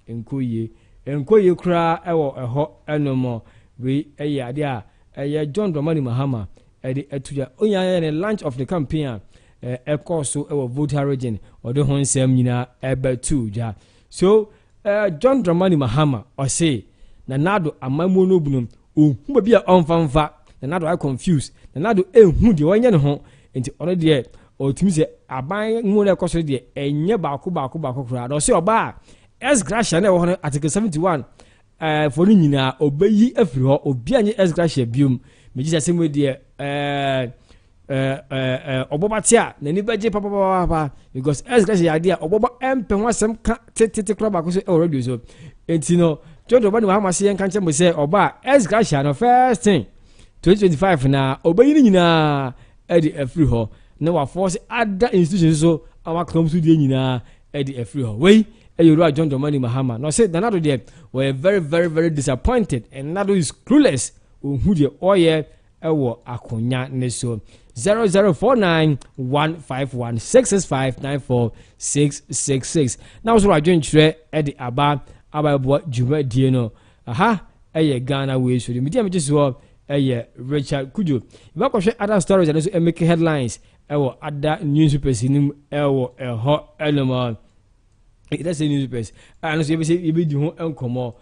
enkoyi kra ewo eho enomo we eye ade a eye John Dramani Mahama the etuja onya the launch of the campaign course so voter region or the hon sem nyina ebetu ja so John Dramani Mahama or say na nado amamu no bunum ohuma bia onfanfa na nado I confused na nado ehun de wanya ne ho enti ono de otumi se aban mu na ekoso de enye baako kura do se oba Gracia na wo ho article 71 for nyina obayi afiri ho obi anye Gracia biom meji se semwe de obobatia na ni beje papa because Gracia ya de oboba empe ho asem ka tete kura baako so already so enti no John Dramani Mahama se yan kanche mo se oba Gracia no first thing 2025 na obayi ni nyina edi afiri ho na wa force other institutions so our come to the nyina edi afiri ho we Eyuru John Dramani Mahama no say Nado there were very disappointed and Nado is clueless who the oye ewo akonya ne so 00491516659466 now so adwen chire e de aba juma die no aha eye Ghana we so media me so eye Richard Kujo ba ko hwe other stories and so make headlines ewo other newspapers nim ewo eho elema that's a newspaper and so you be do enkomo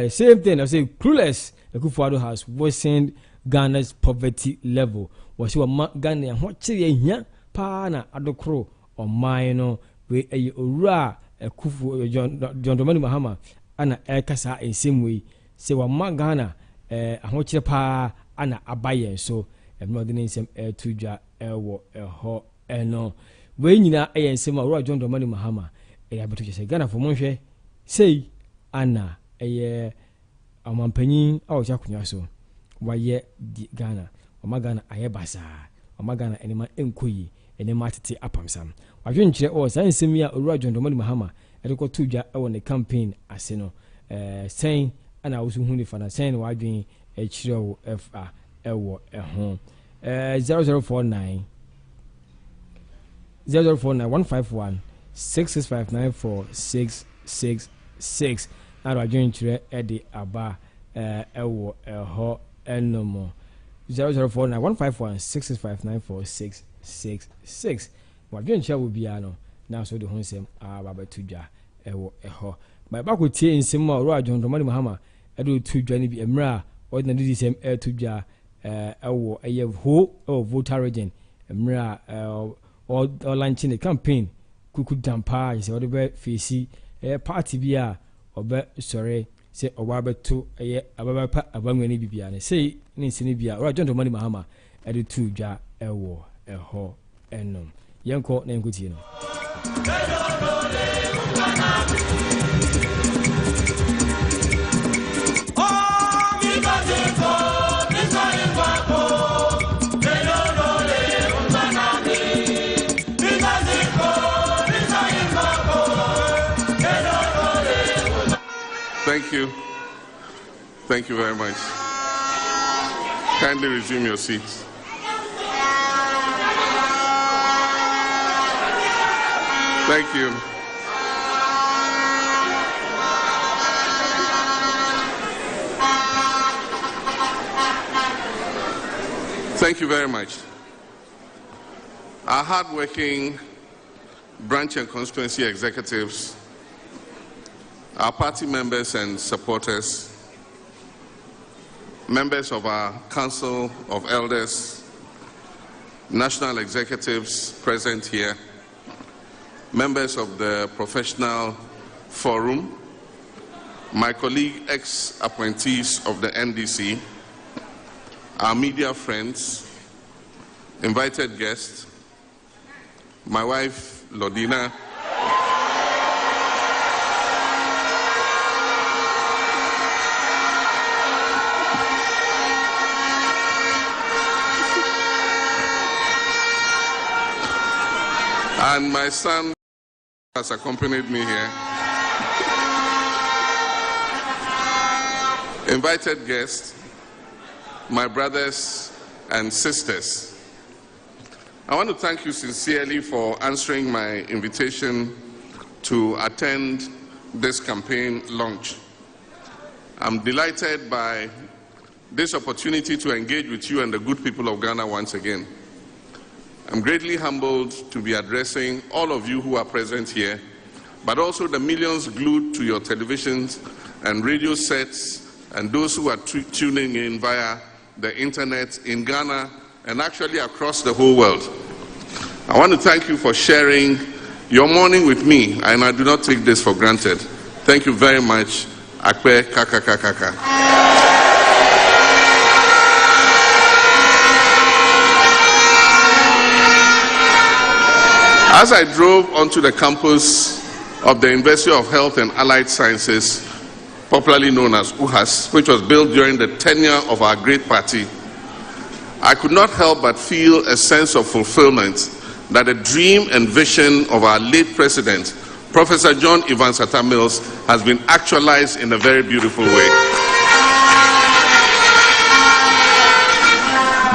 same thing I say clueless Akufo-Addo has worsened Ghana's poverty level was wa Ghana ho chire hia pa na adokro o man no we owura Akufo John Dramani Mahama ana ekasa ensem we say wa Ghana ho chire pa ana abaye so no de nsem tudwa ewo eho eno we nyina ensem owura John Dramani Mahama abeto say Ghana for monhwe say ana amampanyin a oja kunya so waye Ghana Ghana aye basa Ghana enema enkoyi enema tete apamsam wadwenkyere o san nsem ya owura John Dramani Mahama edeko tudwa e won campaign ase no sen ana wo so hu ni fana sen wadwen ekire wo fa ewo eho 0049 151 6659466 na adwen chire edi aba ewo eho enomo 00491516659466 wadwen chire wo bia no na so de honsem aba betudwa ewo eho ba ko tie nsem ma ro John Dramani Mahama ɛde to dwa no bi mmerɛ a ɔde na didi sɛm ɛto dwa ɛwɔ ɛyɛ ho ɛwɔ voter region mmerɛ a ɔlanche ne campaign kuku dampa sɛ ɔde bɛ fesi party bi a ɔbɛ sɔre sɛ ɔba bɛto ɛyɛ ababapa abanwa ne bibia ne sei ne nsini bia ɔra John Dramani Mahama ɛde to dwa ɛwɔ ɛhɔ ɛnom yɛnkɔ na yɛnkɔtie no. Thank you. Thank you very much. Kindly resume your seats. Thank you. Thank you very much. Our hardworking branch and constituency executives, our party members and supporters, members of our Council of Elders, national executives present here, members of the Professional Forum, my colleague ex-appointees of the NDC, our media friends, invited guests, my wife Lodina, and my son has accompanied me here. Invited guests, my brothers and sisters, I want to thank you sincerely for answering my invitation to attend this campaign launch. I'm delighted by this opportunity to engage with you and the good people of Ghana once again. I'm greatly humbled to be addressing all of you who are present here, but also the millions glued to your televisions and radio sets and those who are tuning in via the internet in Ghana and actually across the whole world. I want to thank you for sharing your morning with me, and I do not take this for granted. Thank you very much. Akpe kaka kaka kaka. As I drove onto the campus of the University of Health and Allied Sciences, popularly known as UHAS, which was built during the tenure of our great party, I could not help but feel a sense of fulfillment that the dream and vision of our late president, Professor John Evans Atta Mills, has been actualized in a very beautiful way.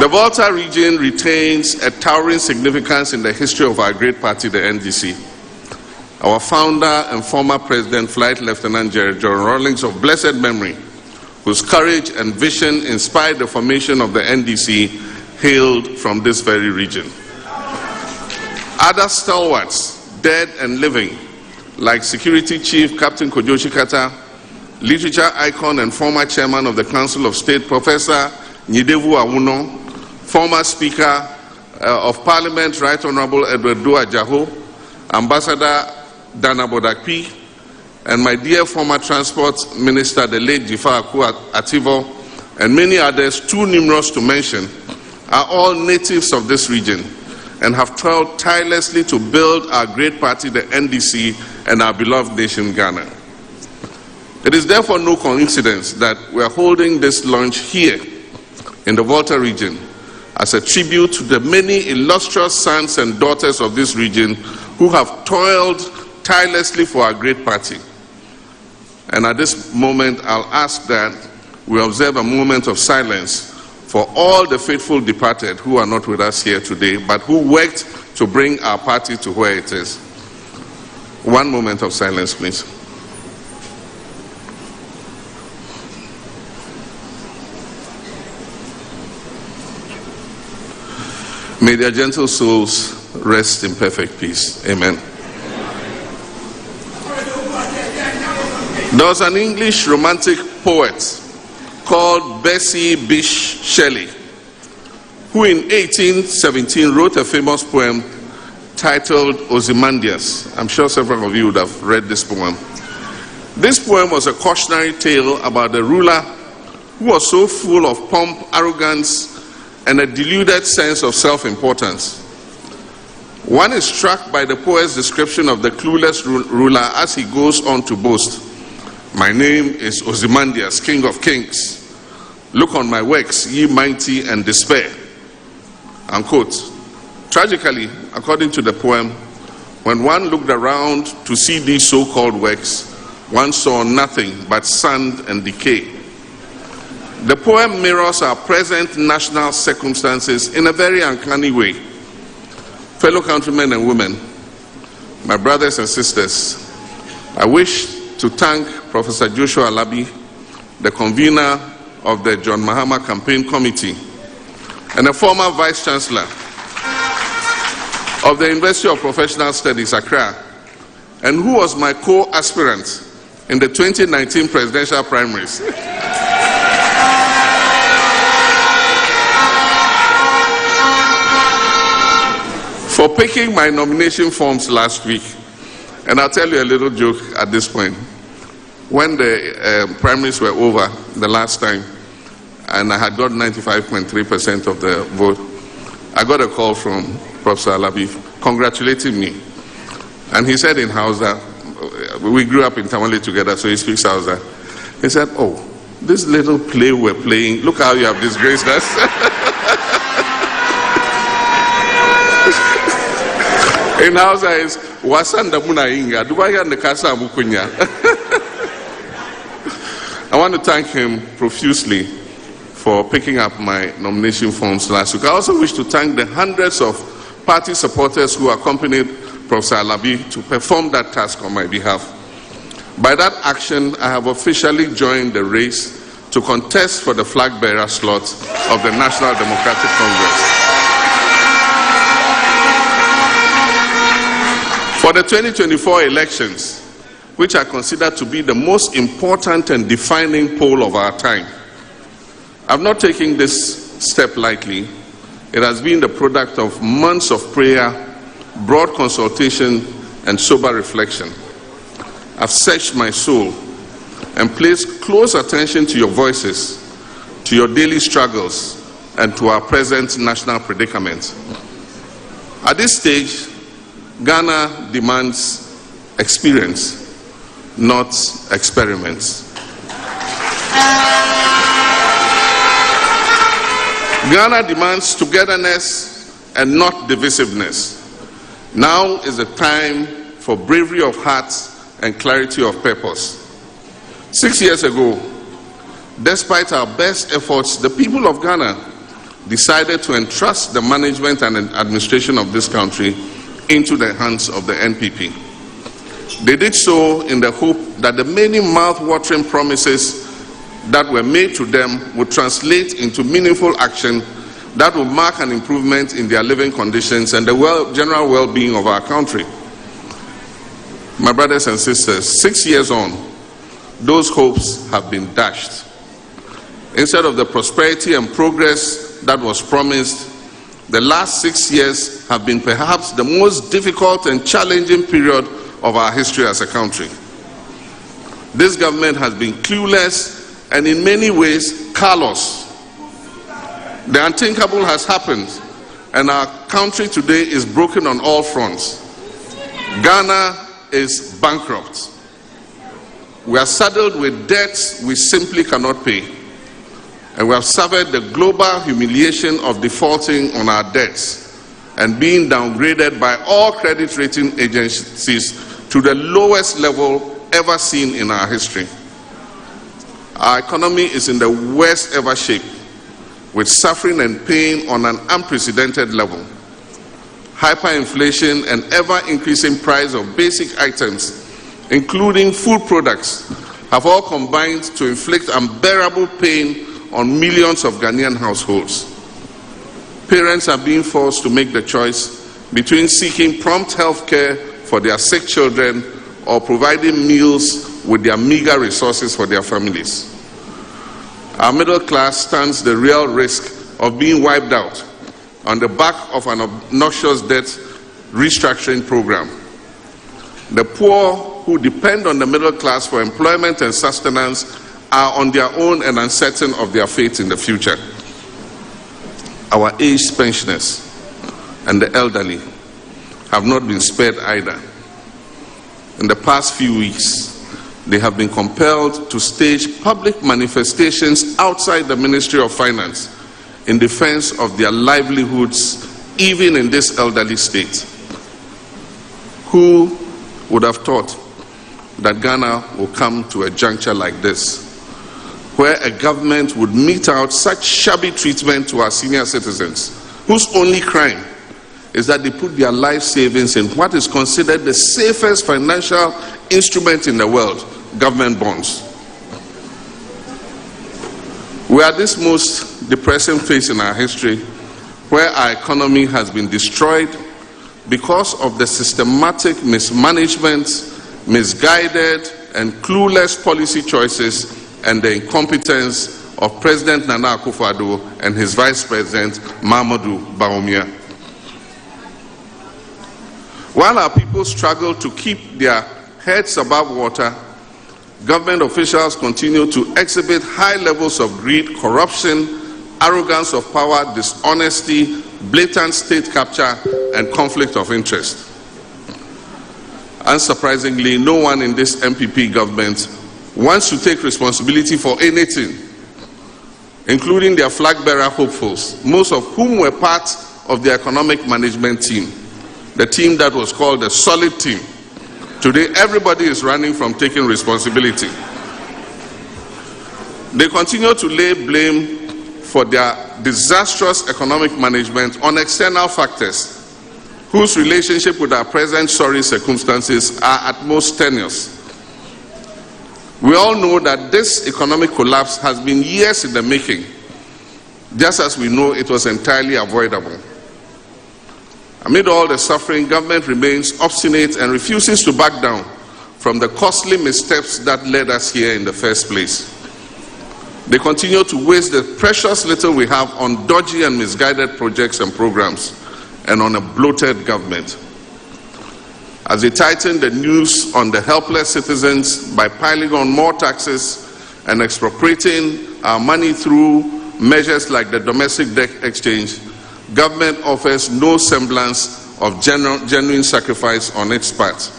The Volta region retains a towering significance in the history of our great party, the NDC. Our founder and former president, Flight Lieutenant John Rawlings of blessed memory, whose courage and vision inspired the formation of the NDC, hailed from this very region. Other stalwarts, dead and living, like Security Chief Captain Kojo Chikata, literature icon and former chairman of the Council of State, Professor Nyidevu Awuno, former Speaker of Parliament, Right Honorable Edward Dua Jaho, Ambassador Dana Bodakpi, and my dear former Transport Minister, the late Jifa Aku Ativo, and many others, too numerous to mention, are all natives of this region and have toiled tirelessly to build our great party, the NDC, and our beloved nation, Ghana. It is therefore no coincidence that we are holding this launch here in the Volta region as a tribute to the many illustrious sons and daughters of this region who have toiled tirelessly for our great party. And at this moment, I'll ask that we observe a moment of silence for all the faithful departed who are not with us here today, but who worked to bring our party to where it is. One moment of silence, please. May their gentle souls rest in perfect peace. Amen. There was an English romantic poet called Bessie Bish Shelley, who in 1817 wrote a famous poem titled Ozymandias. I'm sure several of you would have read this poem. This poem was a cautionary tale about a ruler who was so full of pomp, arrogance, and a deluded sense of self-importance. One is struck by the poet's description of the clueless ruler as he goes on to boast, "My name is Ozymandias, King of Kings. Look on my works, ye mighty, and despair." Unquote. Tragically, according to the poem, when one looked around to see these so-called works, one saw nothing but sand and decay. The poem mirrors our present national circumstances in a very uncanny way. Fellow countrymen and women, my brothers and sisters, I wish to thank Professor Joshua Alabi, the convener of the John Mahama Campaign Committee, and a former Vice Chancellor of the University of Professional Studies, Accra, and who was my co-aspirant in the 2019 presidential primaries. For picking my nomination forms last week. And I'll tell you a little joke at this point. When the primaries were over the last time, and I had got 95.3% of the vote, I got a call from Professor Alabi congratulating me. And he said in Hausa, we grew up in Tamale together, so he speaks Hausa. He said, "Oh, this little play we're playing, look how you have disgraced us." In Hausa is, "Wasanda muna inga, dubaya nekasa mukunya." I want to thank him profusely for picking up my nomination forms last week. I also wish to thank the hundreds of party supporters who accompanied Professor Alabi to perform that task on my behalf. By that action, I have officially joined the race to contest for the flag bearer slot of the National Democratic Congress. For the 2024 elections, which I consider to be the most important and defining poll of our time, I've not taken this step lightly. It has been the product of months of prayer, broad consultation, and sober reflection. I've searched my soul and placed close attention to your voices, to your daily struggles, and to our present national predicament. At this stage, Ghana demands experience, not experiments. Ghana demands togetherness and not divisiveness. Now is the time for bravery of heart and clarity of purpose. 6 years ago, despite our best efforts, the people of Ghana decided to entrust the management and administration of this country into the hands of the NPP. They did so in the hope that the many mouth-watering promises that were made to them would translate into meaningful action that would mark an improvement in their living conditions and the general well-being of our country. My brothers and sisters, 6 years on, those hopes have been dashed. Instead of the prosperity and progress that was promised, the last 6 years have been perhaps the most difficult and challenging period of our history as a country. This government has been clueless and in many ways callous. The unthinkable has happened, and our country today is broken on all fronts. Ghana is bankrupt. We are saddled with debts we simply cannot pay, and we have suffered the global humiliation of defaulting on our debts and being downgraded by all credit rating agencies to the lowest level ever seen in our history. Our economy is in the worst ever shape, with suffering and pain on an unprecedented level. Hyperinflation and ever-increasing price of basic items, including food products, have all combined to inflict unbearable pain on millions of Ghanaian households. Parents are being forced to make the choice between seeking prompt health care for their sick children or providing meals with their meager resources for their families. our middle class stands the real risk of being wiped out on the back of an obnoxious debt restructuring program. The poor who depend on the middle class for employment and sustenance are on their own and uncertain of their fate in the future. Our aged pensioners and the elderly have not been spared either. In the past few weeks, they have been compelled to stage public manifestations outside the Ministry of Finance in defense of their livelihoods, even in this elderly state. Who would have thought that Ghana will come to a juncture like this, where a government would mete out such shabby treatment to our senior citizens, whose only crime is that they put their life savings in what is considered the safest financial instrument in the world, government bonds. We are at this most depressing phase in our history, where our economy has been destroyed because of the systematic mismanagement, misguided and clueless policy choices and the incompetence of President Nana Akufo-Addo and his Vice President Mahamudu Bawumia. While our people struggle to keep their heads above water, government officials continue to exhibit high levels of greed, corruption, arrogance of power, dishonesty, blatant state capture, and conflict of interest. Unsurprisingly, no one in this MPP government wants to take responsibility for anything, including their flag bearer hopefuls, most of whom were part of the economic management team, the team that was called the solid team. Today, everybody is running from taking responsibility. They continue to lay blame for their disastrous economic management on external factors, whose relationship with our present sorry circumstances are at most tenuous. We all know that this economic collapse has been years in the making, just as we know it was entirely avoidable. Amid all the suffering, government remains obstinate and refuses to back down from the costly missteps that led us here in the first place. They continue to waste the precious little we have on dodgy and misguided projects and programs and on a bloated government. As they tighten the noose on the helpless citizens by piling on more taxes and expropriating our money through measures like the domestic debt exchange, government offers no semblance of genuine sacrifice on its part.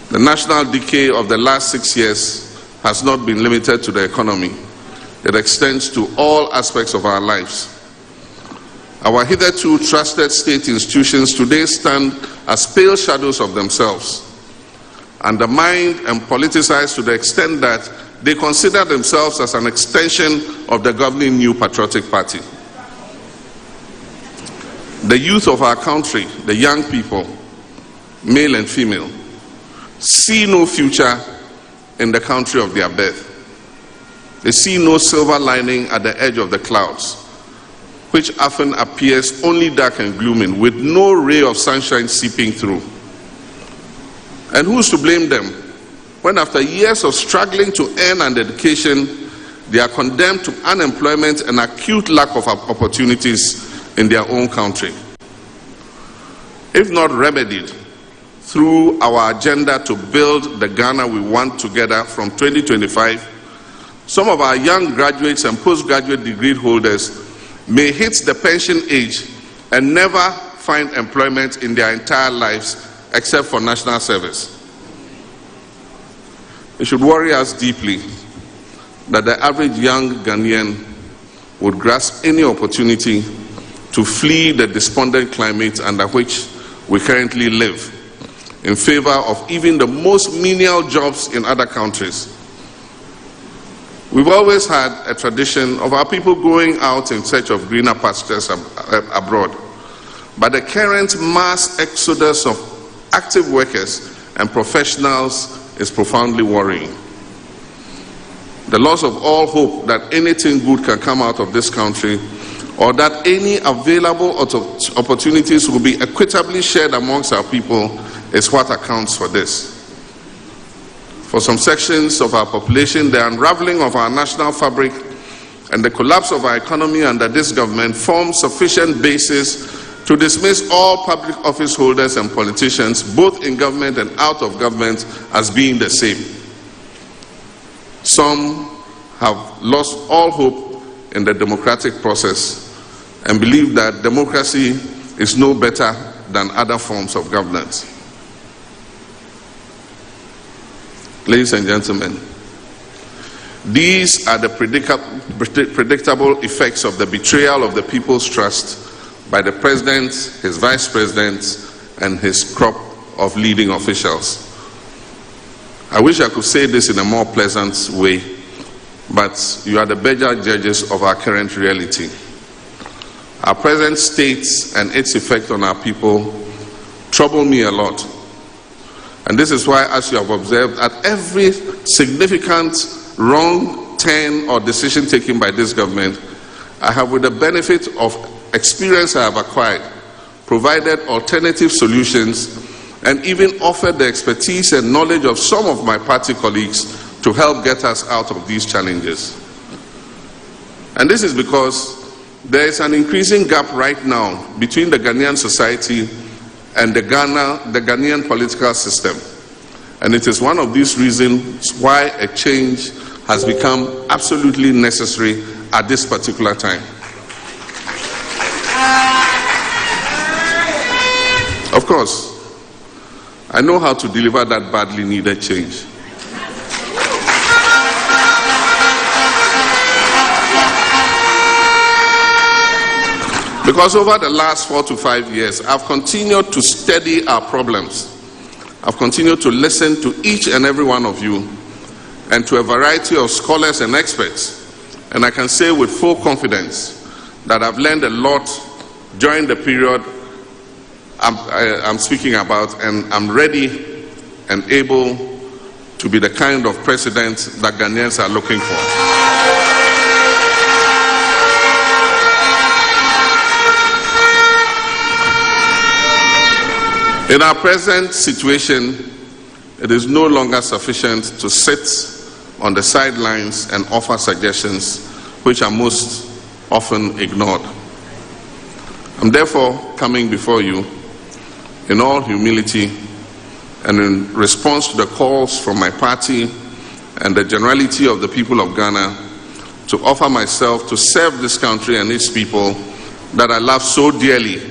The national decay of the last 6 years has not been limited to the economy. It extends to all aspects of our lives. Our hitherto trusted state institutions today stand as pale shadows of themselves, undermined and politicized to the extent that they consider themselves as an extension of the governing New Patriotic Party. The youth of our country, the young people, male and female, see no future in the country of their birth. They see no silver lining at the edge of the clouds, which often appears only dark and gloomy, with no ray of sunshine seeping through. And who's to blame them when after years of struggling to earn an education, they are condemned to unemployment and acute lack of opportunities in their own country? If not remedied through our agenda to build the Ghana we want together from 2025, some of our young graduates and postgraduate degree holders may hit the pension age and never find employment in their entire lives except for national service. It should worry us deeply that the average young Ghanaian would grasp any opportunity to flee the despondent climate under which we currently live in favor of even the most menial jobs in other countries. We've always had a tradition of our people going out in search of greener pastures abroad, but the current mass exodus of active workers and professionals is profoundly worrying. The loss of all hope that anything good can come out of this country, or that any available opportunities will be equitably shared amongst our people, is what accounts for this. For some sections of our population, the unraveling of our national fabric and the collapse of our economy under this government form sufficient basis to dismiss all public office holders and politicians, both in government and out of government, as being the same. Some have lost all hope in the democratic process and believe that democracy is no better than other forms of governance. Ladies and gentlemen, these are the predictable effects of the betrayal of the people's trust by the president, his vice presidents, and his crop of leading officials. I wish I could say this in a more pleasant way, but you are the better judges of our current reality. Our present state and its effect on our people trouble me a lot. And this is why, as you have observed, at every significant wrong turn or decision taken by this government, I have, with the benefit of experience I have acquired, provided alternative solutions and even offered the expertise and knowledge of some of my party colleagues to help get us out of these challenges. And this is because there is an increasing gap right now between the Ghanaian society and the Ghanaian political system. And it is one of these reasons why a change has become absolutely necessary at this particular time. Of course, I know how to deliver that badly needed change. Because over the last 4 to 5 years, I've continued to study our problems. I've continued to listen to each and every one of you and to a variety of scholars and experts. And I can say with full confidence that I've learned a lot during the period I'm speaking about, and I'm ready and able to be the kind of president that Ghanaians are looking for. In our present situation, it is no longer sufficient to sit on the sidelines and offer suggestions which are most often ignored. I'm therefore coming before you in all humility and in response to the calls from my party and the generality of the people of Ghana to offer myself to serve this country and its people that I love so dearly,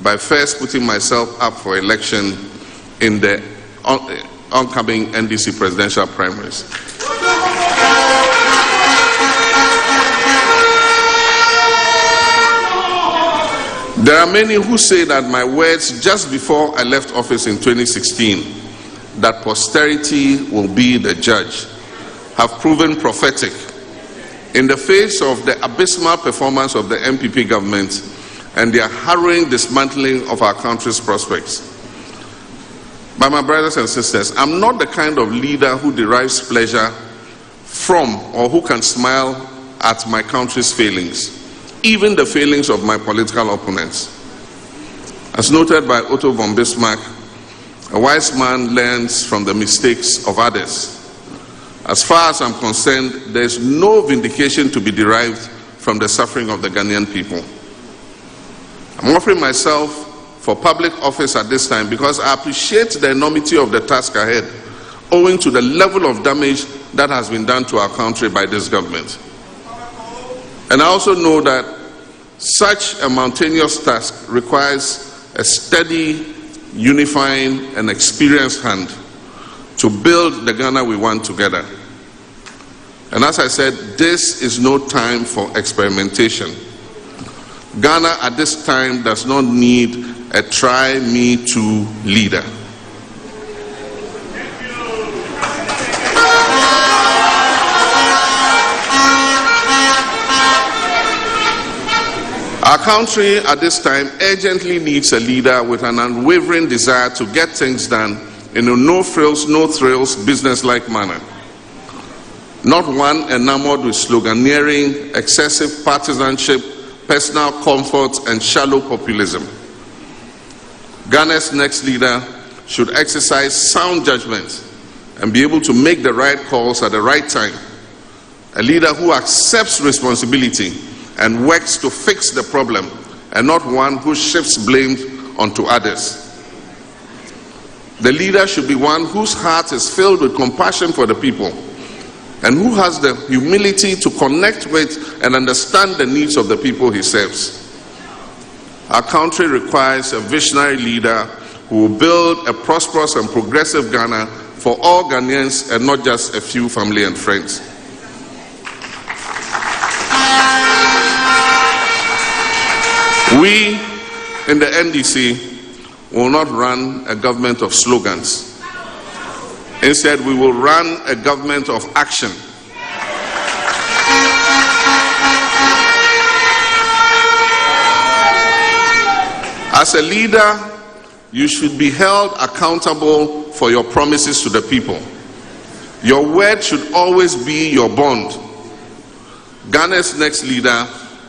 by first putting myself up for election in the oncoming NDC presidential primaries. There are many who say that my words just before I left office in 2016, that posterity will be the judge, have proven prophetic in the face of the abysmal performance of the MPP government and their harrowing dismantling of our country's prospects. But my brothers and sisters, I'm not the kind of leader who derives pleasure from or who can smile at my country's failings, even the failings of my political opponents. As noted by Otto von Bismarck, a wise man learns from the mistakes of others. As far as I'm concerned, there is no vindication to be derived from the suffering of the Ghanaian people. I'm offering myself for public office at this time because I appreciate the enormity of the task ahead, owing to the level of damage that has been done to our country by this government. And I also know that such a mountainous task requires a steady, unifying, and experienced hand to build the Ghana we want together. And as I said, this is no time for experimentation. Ghana at this time does not need a try-me-too leader. Our country at this time urgently needs a leader with an unwavering desire to get things done in a no-frills, no-thrills, business-like manner. Not one enamored with sloganeering, excessive partisanship, personal comfort, and shallow populism. Ghana's next leader should exercise sound judgment and be able to make the right calls at the right time. A leader who accepts responsibility and works to fix the problem, and not one who shifts blame onto others. The leader should be one whose heart is filled with compassion for the people, and who has the humility to connect with and understand the needs of the people he serves. Our country requires a visionary leader who will build a prosperous and progressive Ghana for all Ghanaians and not just a few family and friends. We in the NDC will not run a government of slogans. Instead, we will run a government of action. As a leader, you should be held accountable for your promises to the people. Your word should always be your bond. Ghana's next leader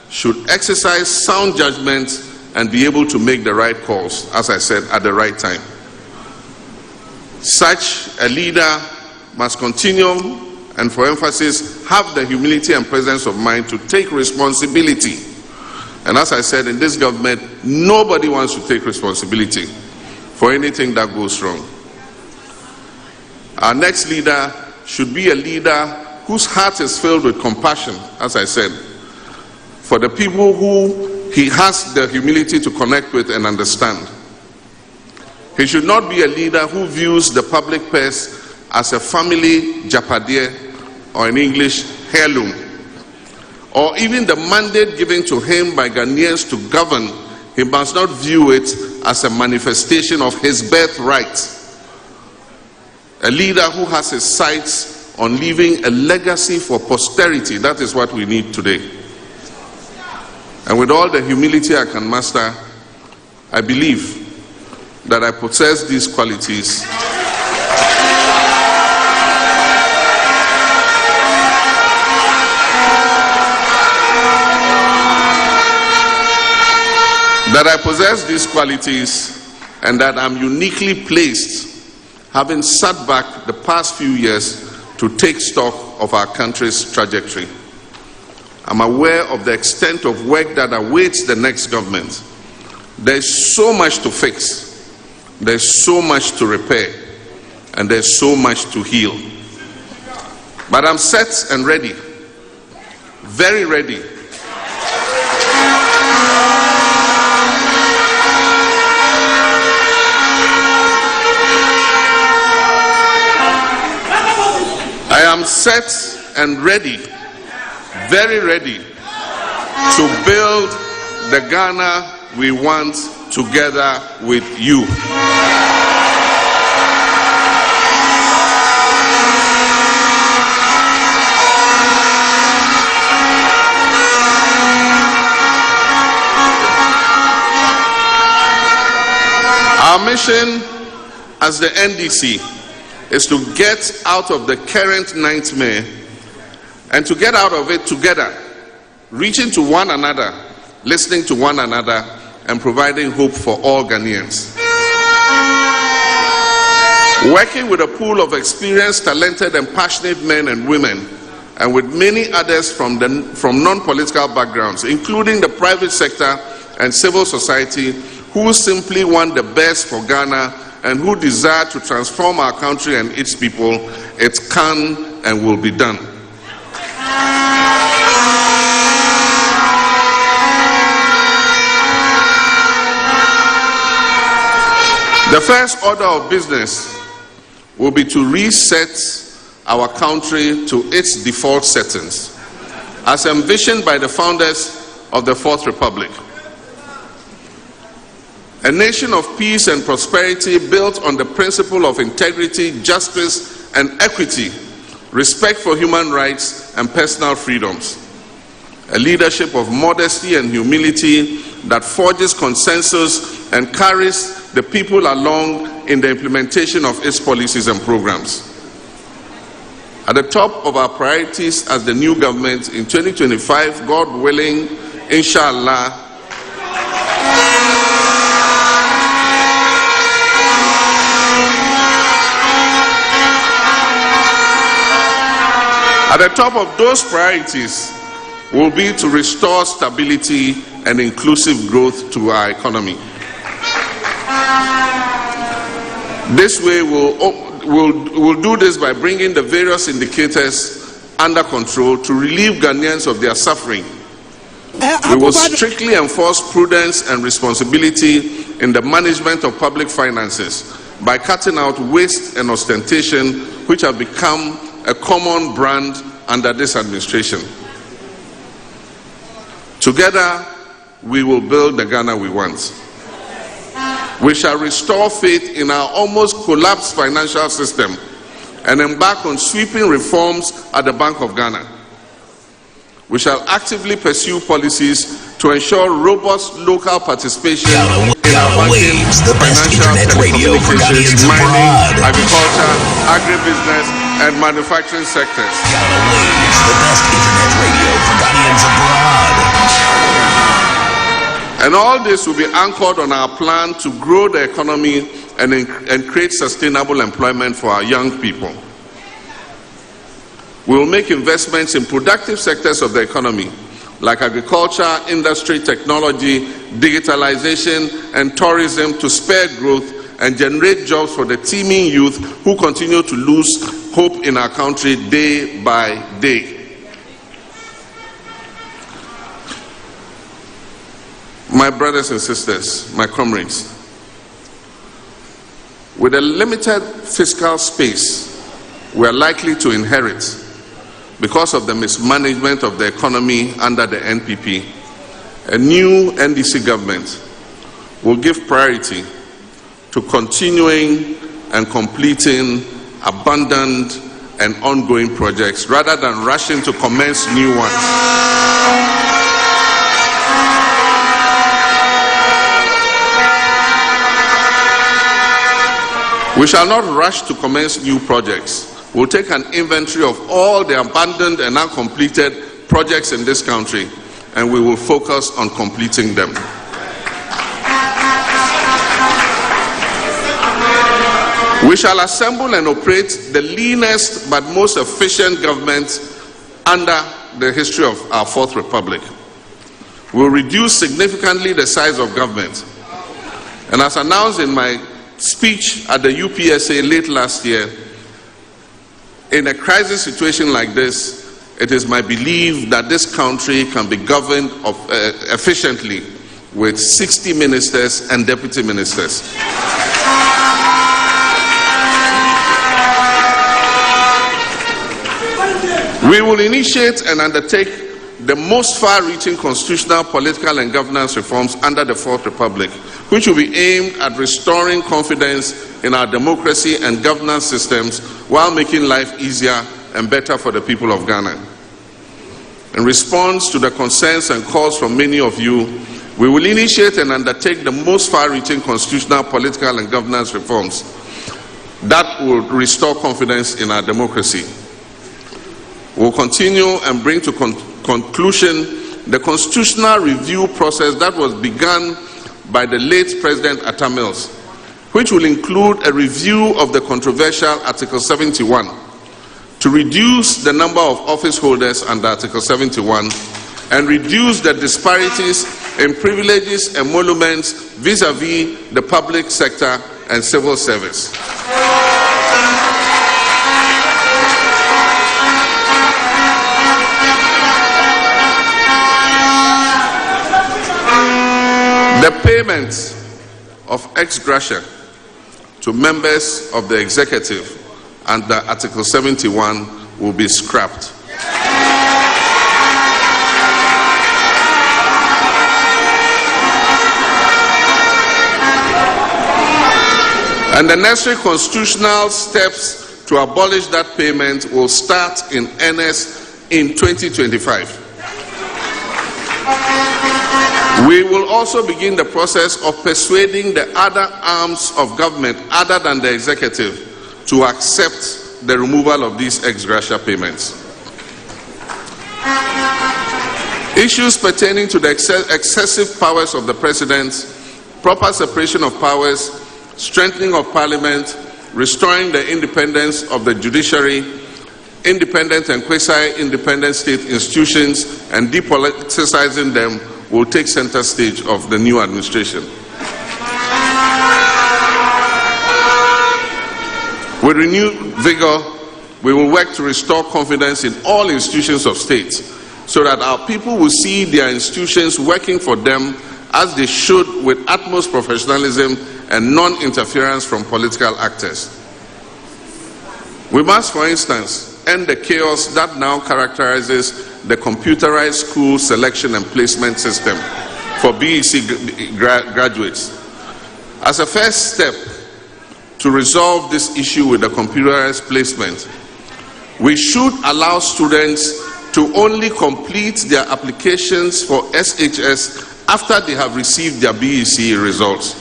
should exercise sound judgment and be able to make the right calls, as I said, at the right time. Such a leader must continue, and for emphasis, have the humility and presence of mind to take responsibility. And as I said, in this government, nobody wants to take responsibility for anything that goes wrong. Our next leader should be a leader whose heart is filled with compassion, as I said, for the people who he has the humility to connect with and understand. He should not be a leader who views the public purse as a family japadier, or in English, heirloom, or even the mandate given to him by Ghanaians to govern. He must not view it as a manifestation of his birthright. A leader who has his sights on leaving a legacy for posterity. That is what we need today. And with all the humility I can muster, I believe that I possess these qualities and that I'm uniquely placed, having sat back the past few years to take stock of our country's trajectory. I'm aware of the extent of work that awaits the next government. There's so much to fix, there's so much to repair, and there's so much to heal. But I'm set and ready, very ready. I am set and ready, very ready, to build the Ghana we want together with you. Our mission as the NDC is to get out of the current nightmare and to get out of it together, reaching to one another, listening to one another, and providing hope for all Ghanaians. Working with a pool of experienced, talented, and passionate men and women, and with many others from non-political backgrounds, including the private sector and civil society, who simply want the best for Ghana and who desire to transform our country and its people, it can and will be done. The first order of business will be to reset our country to its default settings, as envisioned by the founders of the Fourth Republic. A nation of peace and prosperity built on the principle of integrity, justice, and equity, respect for human rights and personal freedoms. A leadership of modesty and humility that forges consensus and carries the people along in the implementation of its policies and programs. At the top of our priorities as the new government in 2025, God willing, inshallah, At the top of those priorities will be to restore stability and inclusive growth to our economy. This way we'll do this by bringing the various indicators under control to relieve Ghanaians of their suffering. We will strictly enforce prudence and responsibility in the management of public finances by cutting out waste and ostentation, which have become a common brand under this administration. Together, we will build the Ghana we want. We shall restore faith in our almost collapsed financial system and embark on sweeping reforms at the Bank of Ghana. We shall actively pursue policies to ensure robust local participation in our banking, financial, telecommunications, mining, agriculture, agribusiness, and manufacturing sectors. Ghana Waves, the best internet radio for Ghanaians abroad. And all this will be anchored on our plan to grow the economy and create sustainable employment for our young people. We will make investments in productive sectors of the economy, like agriculture, industry, technology, digitalization, and tourism to spur growth and generate jobs for the teeming youth who continue to lose hope in our country day by day. My brothers and sisters, my comrades, with a limited fiscal space we are likely to inherit because of the mismanagement of the economy under the NPP, a new NDC government will give priority to continuing and completing abundant and ongoing projects rather than rushing to commence new ones. We shall not rush to commence new projects. We'll take an inventory of all the abandoned and uncompleted projects in this country, and we will focus on completing them. We shall assemble and operate the leanest but most efficient government under the history of our Fourth Republic. We will reduce significantly the size of government. And as announced in my speech at the UPSA late last year, in a crisis situation like this, it is my belief that this country can be governed efficiently with 60 ministers and deputy ministers. We will initiate and undertake the most far-reaching constitutional, political, and governance reforms under the Fourth Republic, which will be aimed at restoring confidence in our democracy and governance systems while making life easier and better for the people of Ghana. In response to the concerns and calls from many of you, we will initiate and undertake the most far-reaching constitutional, political, and governance reforms that will restore confidence in our democracy. We will continue and bring to conclusion the constitutional review process that was begun by the late President Atta Mills, which will include a review of the controversial Article 71 to reduce the number of office holders under Article 71 and reduce the disparities in privileges and emoluments vis-à-vis the public sector and civil service. The payment of ex gratia to members of the executive under Article 71 will be scrapped. And the necessary constitutional steps to abolish that payment will start in earnest in 2025. We will also begin the process of persuading the other arms of government other than the executive to accept the removal of these ex gratia payments. Issues pertaining to the excessive powers of the president, proper separation of powers, strengthening of parliament, restoring the independence of the judiciary, independent and quasi-independent state institutions and depoliticizing them will take center stage of the new administration. With renewed vigor, we will work to restore confidence in all institutions of state so that our people will see their institutions working for them as they should, with utmost professionalism and non-interference from political actors. We must, for instance, end the chaos that now characterizes the computerized school selection and placement system for BEC graduates. As a first step to resolve this issue with the computerized placement, we should allow students to only complete their applications for SHS after they have received their BEC results.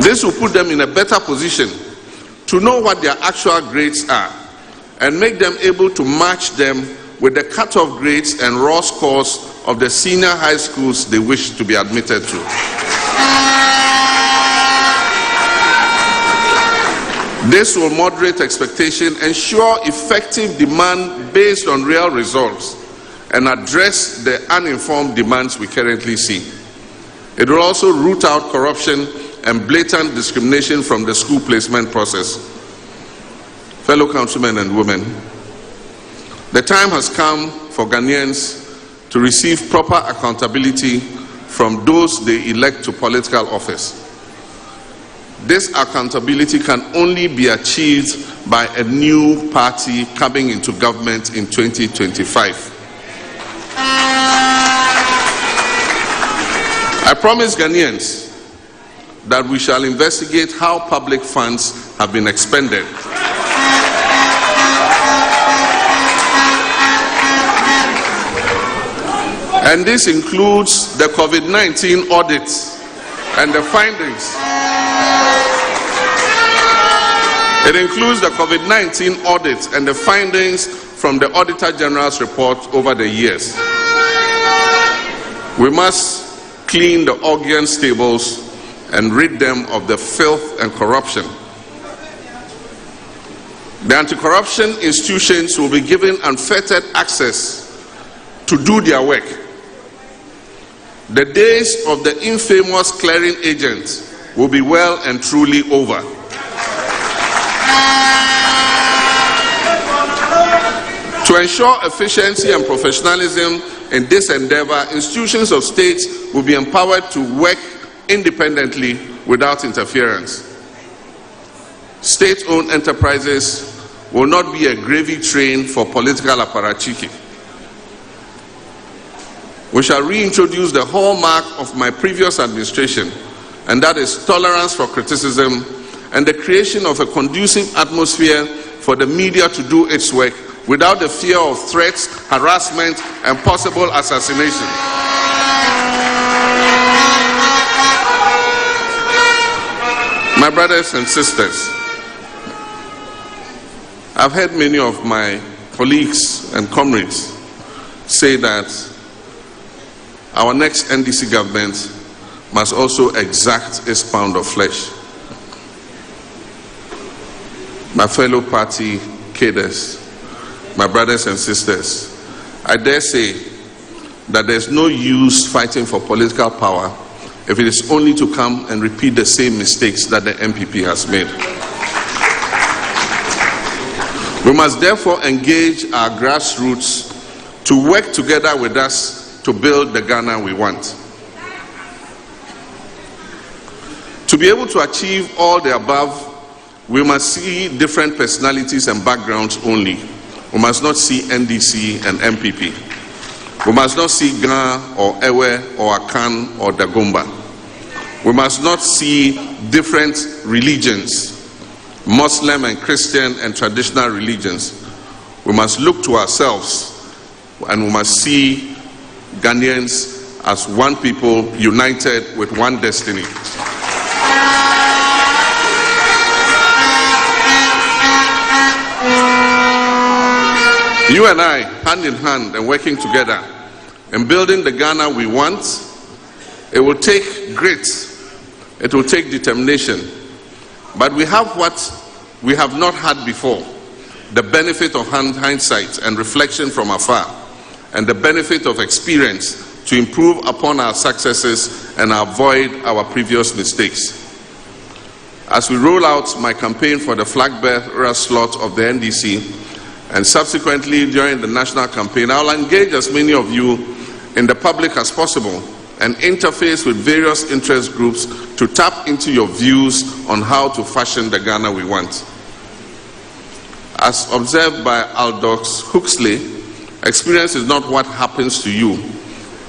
This will put them in a better position to know what their actual grades are and make them able to match them with the cutoff grades and raw scores of the senior high schools they wish to be admitted to. This will moderate expectation, ensure effective demand based on real results, and address the uninformed demands we currently see. It will also root out corruption and blatant discrimination from the school placement process. Fellow councilmen and women, the time has come for Ghanaians to receive proper accountability from those they elect to political office. This accountability can only be achieved by a new party coming into government in 2025. I promise Ghanaians that we shall investigate how public funds have been expended. And this includes the COVID-19 audits and the findings. It includes the COVID-19 audits and the findings from the Auditor General's report over the years. We must clean the Augean stables and rid them of the filth and corruption. The anti-corruption institutions will be given unfettered access to do their work. The days of the infamous clearing agents will be well and truly over. To ensure efficiency and professionalism in this endeavor, institutions of state will be empowered to work independently without interference. State-owned enterprises will not be a gravy train for political apparatchiki. We shall reintroduce the hallmark of my previous administration, and that is tolerance for criticism and the creation of a conducive atmosphere for the media to do its work without the fear of threats, harassment, and possible assassination. My brothers and sisters, I've heard many of my colleagues and comrades say that our next NDC government must also exact its pound of flesh. My fellow party cadres, my brothers and sisters, I dare say that there's no use fighting for political power if it is only to come and repeat the same mistakes that the MPP has made. We must therefore engage our grassroots to work together with us to build the Ghana we want. To be able to achieve all the above, we must see different personalities and backgrounds only. We must not see NDC and MPP. We must not see Ghana or Ewe or Akan or Dagomba. We must not see different religions, Muslim and Christian and traditional religions. We must look to ourselves and we must see Ghanaians as one people united with one destiny. You and I, hand in hand and working together in building the Ghana we want, it will take grit, it will take determination, but we have what we have not had before. the benefit of hindsight and reflection from afar, and the benefit of experience to improve upon our successes and avoid our previous mistakes. As we roll out my campaign for the flag bearer slot of the NDC, and subsequently during the national campaign, I'll engage as many of you in the public as possible and interface with various interest groups to tap into your views on how to fashion the Ghana we want. As observed by Aldous Huxley, experience is not what happens to you,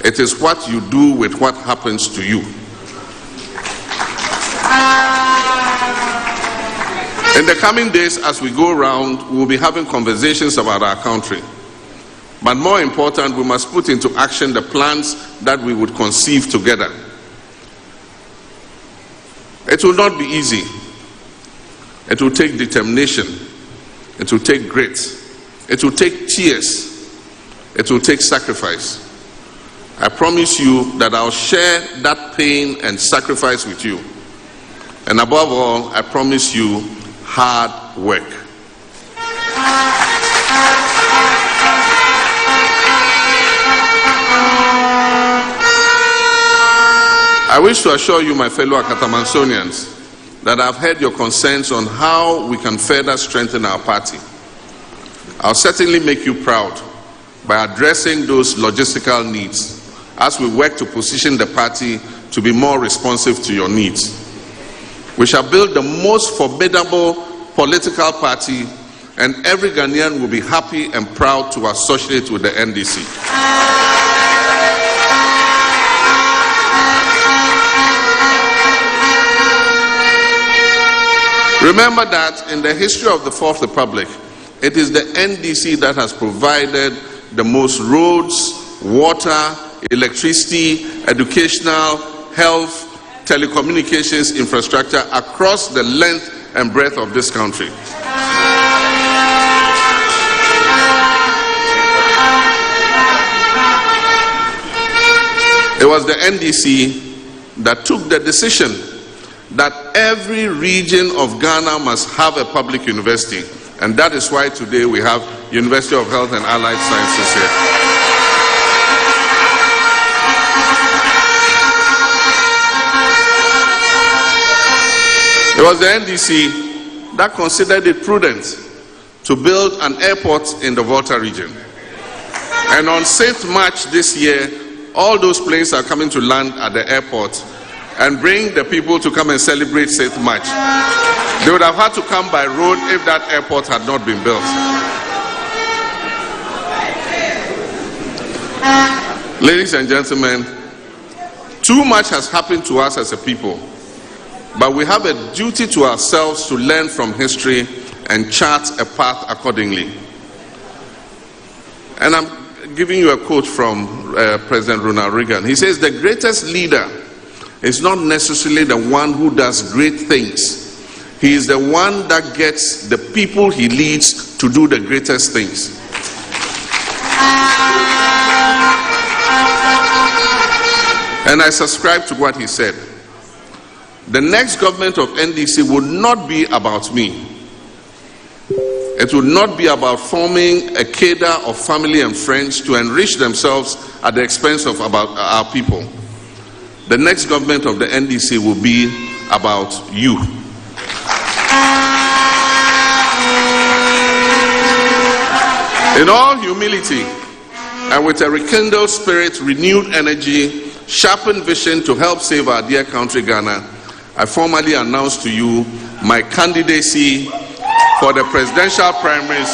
it is what you do with what happens to you. In the coming days, as we go around, we will be having conversations about our country. But more important, we must put into action the plans that we would conceive together. It will not be easy. It will take determination. It will take grit. It will take tears. It will take sacrifice. I promise you that I'll share that pain and sacrifice with you. And above all, I promise you hard work. I wish to assure you, my fellow Akatamansonians, that I've heard your concerns on how we can further strengthen our party. I'll certainly make you proud by addressing those logistical needs as we work to position the party to be more responsive to your needs. We shall build the most formidable political party, and every Ghanaian will be happy and proud to associate with the NDC. Remember that in the history of the Fourth Republic, it is the NDC that has provided the most roads, water, electricity, educational, health, telecommunications infrastructure across the length and breadth of this country. It was the NDC that took the decision that every region of Ghana must have a public university, and that is why today we have University of Health and Allied Sciences here. It was the NDC that considered it prudent to build an airport in the Volta region. And on 6th March this year, all those planes are coming to land at the airport and bring the people to come and celebrate 6th March. They would have had to come by road if that airport had not been built. Ladies and gentlemen, too much has happened to us as a people. But we have a duty to ourselves to learn from history and chart a path accordingly. And I'm giving you a quote from President Ronald Reagan. He says, "The greatest leader is not necessarily the one who does great things. He is the one that gets the people he leads to do the greatest things." And I subscribe to what he said. The next government of NDC would not be about me. It would not be about forming a cadre of family and friends to enrich themselves at the expense of our people. The next government of the NDC will be about you. In all humility and with a rekindled spirit, renewed energy, sharpened vision to help save our dear country Ghana, I formally announce to you my candidacy for the presidential primaries.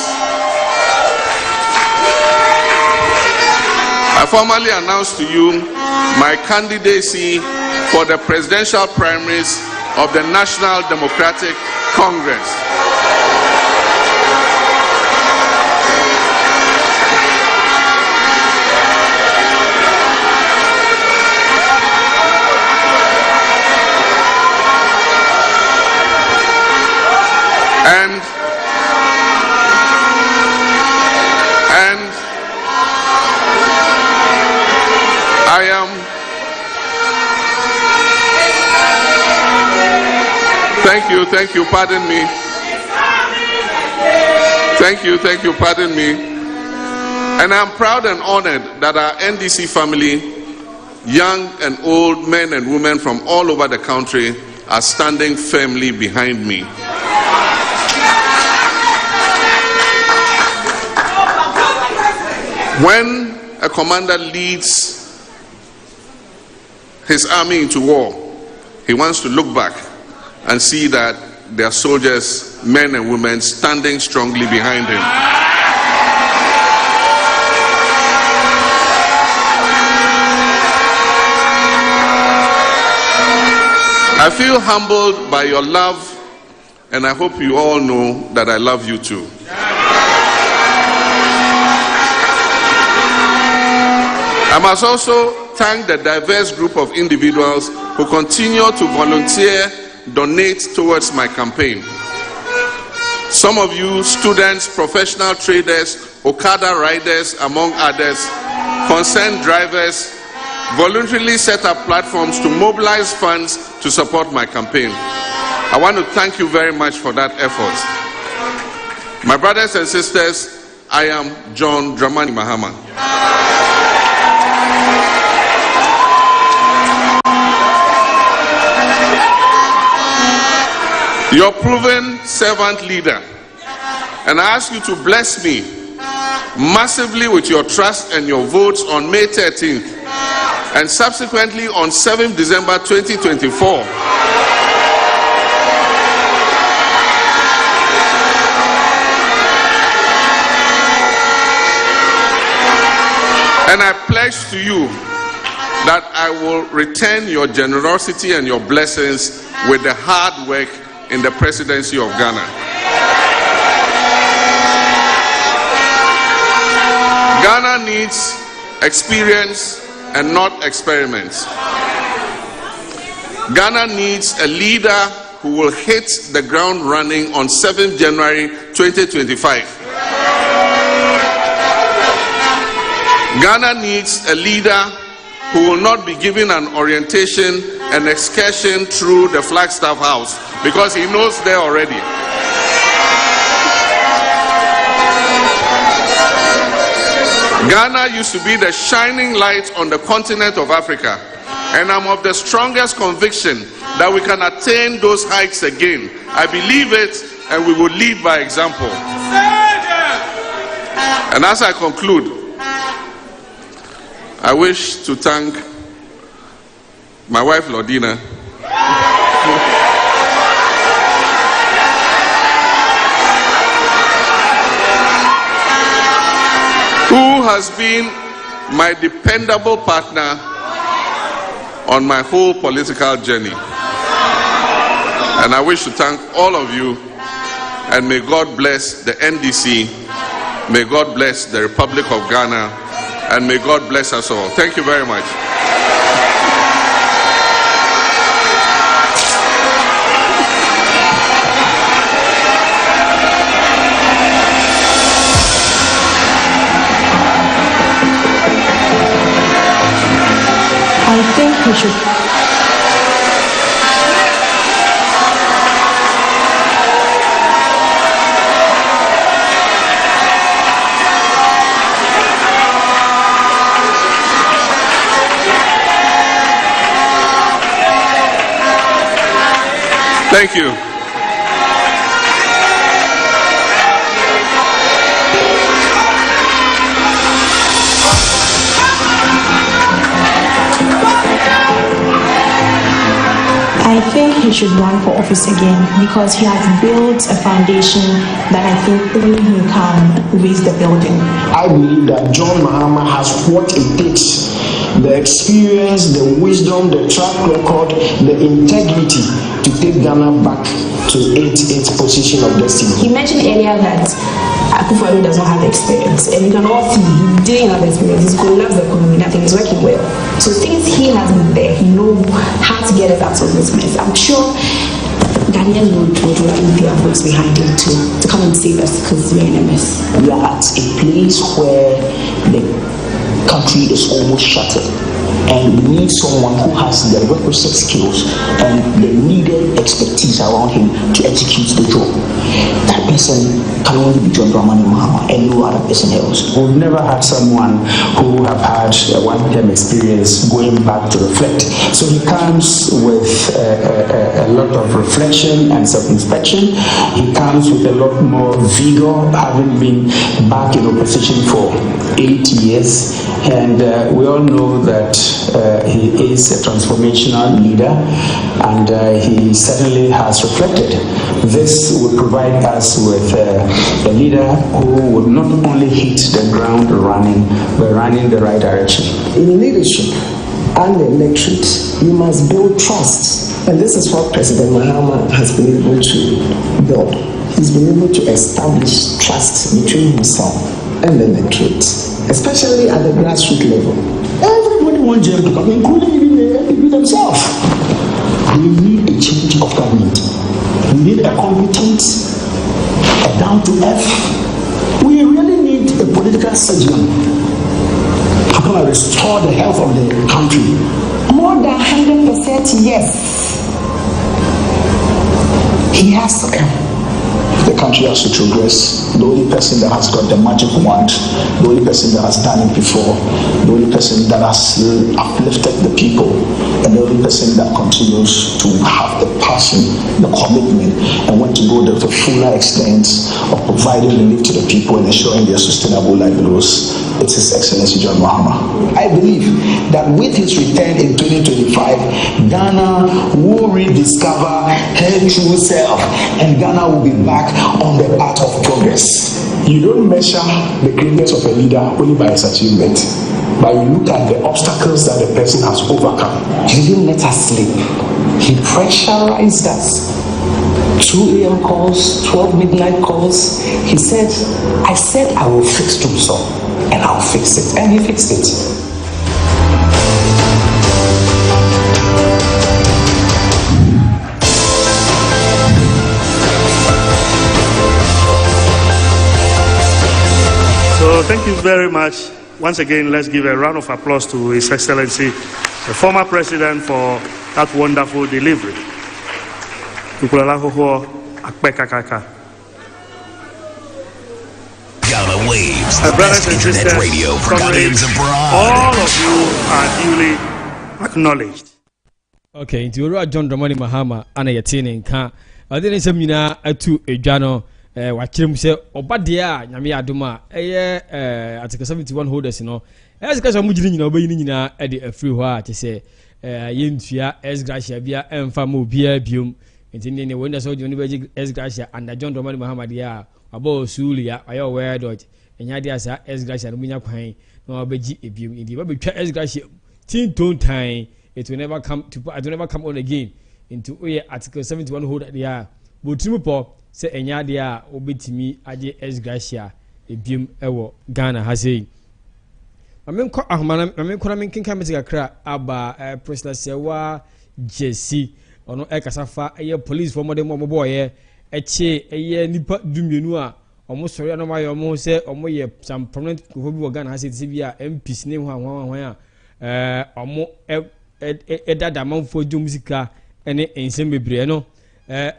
I formally announce to you my candidacy for the presidential primaries of the National Democratic Congress. And I am, thank you, pardon me. Thank you, pardon me. And I'm proud and honored that our NDC family, young and old men and women from all over the country, are standing firmly behind me. When a commander leads his army into war, he wants to look back and see that there are soldiers, men and women, standing strongly behind him. I feel humbled by your love, and I hope you all know that I love you too. I must also thank the diverse group of individuals who continue to volunteer, donate towards my campaign. Some of you, students, professional traders, Okada riders, among others, concerned drivers, voluntarily set up platforms to mobilize funds to support my campaign. I want to thank you very much for that effort. My brothers and sisters, I am John Dramani Mahama. Your proven servant leader, and I ask you to bless me massively with your trust and your votes on May 13th and subsequently on 7th December 2024. And I pledge to you that I will return your generosity and your blessings with the hard work in the presidency of Ghana. Ghana needs experience and not experiments. Ghana needs a leader who will hit the ground running on 7th January 2025. Ghana needs a leader who will not be given an orientation and excursion through the Flagstaff House because he knows there already. Ghana used to be the shining light on the continent of Africa, and I'm of the strongest conviction that we can attain those heights again. I believe it, and we will lead by example. And as I conclude, I wish to thank my wife Lordina, who has been my dependable partner on my whole political journey. And I wish to thank all of you, and may God bless the NDC, may God bless the Republic of Ghana, and may God bless us all. Thank you very much. I think we should. Thank you. I think he should run for office again because he has built a foundation that I think only he can raise the building. I believe that John Mahama has what it takes: the experience, the wisdom, the track record, the integrity to take Ghana back to its position of destiny. He mentioned earlier that Akufo-Addo does not have experience, and you can all see he didn't have experience. He's collapsed the economy, nothing is working well. So since he has been there, he knows how to get us out of this mess. I'm sure Ghanaians would leave their votes behind him to come and save us because we're in a mess. We are at a place where the country is almost shattered, and we need someone who has the requisite skills and the needed expertise around him to execute the job. That person can only be John Dramani Mahama and no other person else. We've never had someone who have had a one-term experience going back to reflect. So he comes with a lot of reflection and self-inspection. He comes with a lot more vigor, having been back in opposition for 8 years. And we all know that he is a transformational leader, and he certainly has reflected. This will provide us with a leader who will not only hit the ground running, but running the right direction. In leadership and the electorate, you must build trust. And this is what President Mahama has been able to build. He's been able to establish trust between himself and the electorate, especially at the grassroots level. Everybody wants Jerry to come, including even the people themselves. We need a change of government. We need a competent, a down-to-earth. We really need a political surgeon to come and restore the health of the country. More than 100% yes. He has to come. The country has to progress. The only person that has got the magic wand, the only person that has done it before, the only person that has uplifted the people, and the only person that continues to have the passion, the commitment, and want to go to the fuller extent of providing relief to the people and ensuring their sustainable livelihoods. It's His Excellency John Mahama. I believe that with his return in 2025, Ghana will rediscover her true self, and Ghana will be back on the path of progress. You don't measure the greatness of a leader only by his achievement, but you look at the obstacles that the person has overcome. He didn't let us sleep. He pressurized us. 2 a.m. calls, 12 midnight calls. He said, I will fix Tumso, and I'll fix it. And he fixed it. So thank you very much. Once again, let's give a round of applause to His Excellency, the former president, for that wonderful delivery. Ghana Waves, the brothers best and internet sisters, radio for comrades, Ghanaians abroad. all of you are duly acknowledged. Okay, into John Dramani Mahama, and a yatine nka. I didn't say mina atu ejano. Wakyerem sɛ ɔbadeɛ a nyame adoma ɛyɛ article 71 holders no ɛsɛ sɛ mo gyina nyina obɛyi nyina ɛde afiri hɔ a kyɛ sɛ yɛntua esgracia bia ɛmfa ma obia biom nti ne wonder sɛ ɔde ne bɛgye esgracia and John Dramani Mahama deɛ a wabɔ sulia ayɛ aware dot ɛnya deɛ asa esgracia no munya kwan na wabɛgye ebiom nti wabɛtwa esgracia tinton time it will never come on again into article 71 holder deɛ a botimu pɔ se enya de a obetimi age esgracia ebiem ewo Ghana ha sei amenko ahmana amenko na menkenka metika kra aba President Sewa Jesse ono ekasafa eye police for modern mo boye eche eye nipa dumienu a omo sori na maye omo se omo ye some prominent ko bi wo Ghana ha sei bia MPs ne ho anwan a omo dada manfo dum musika ene ensem bebre no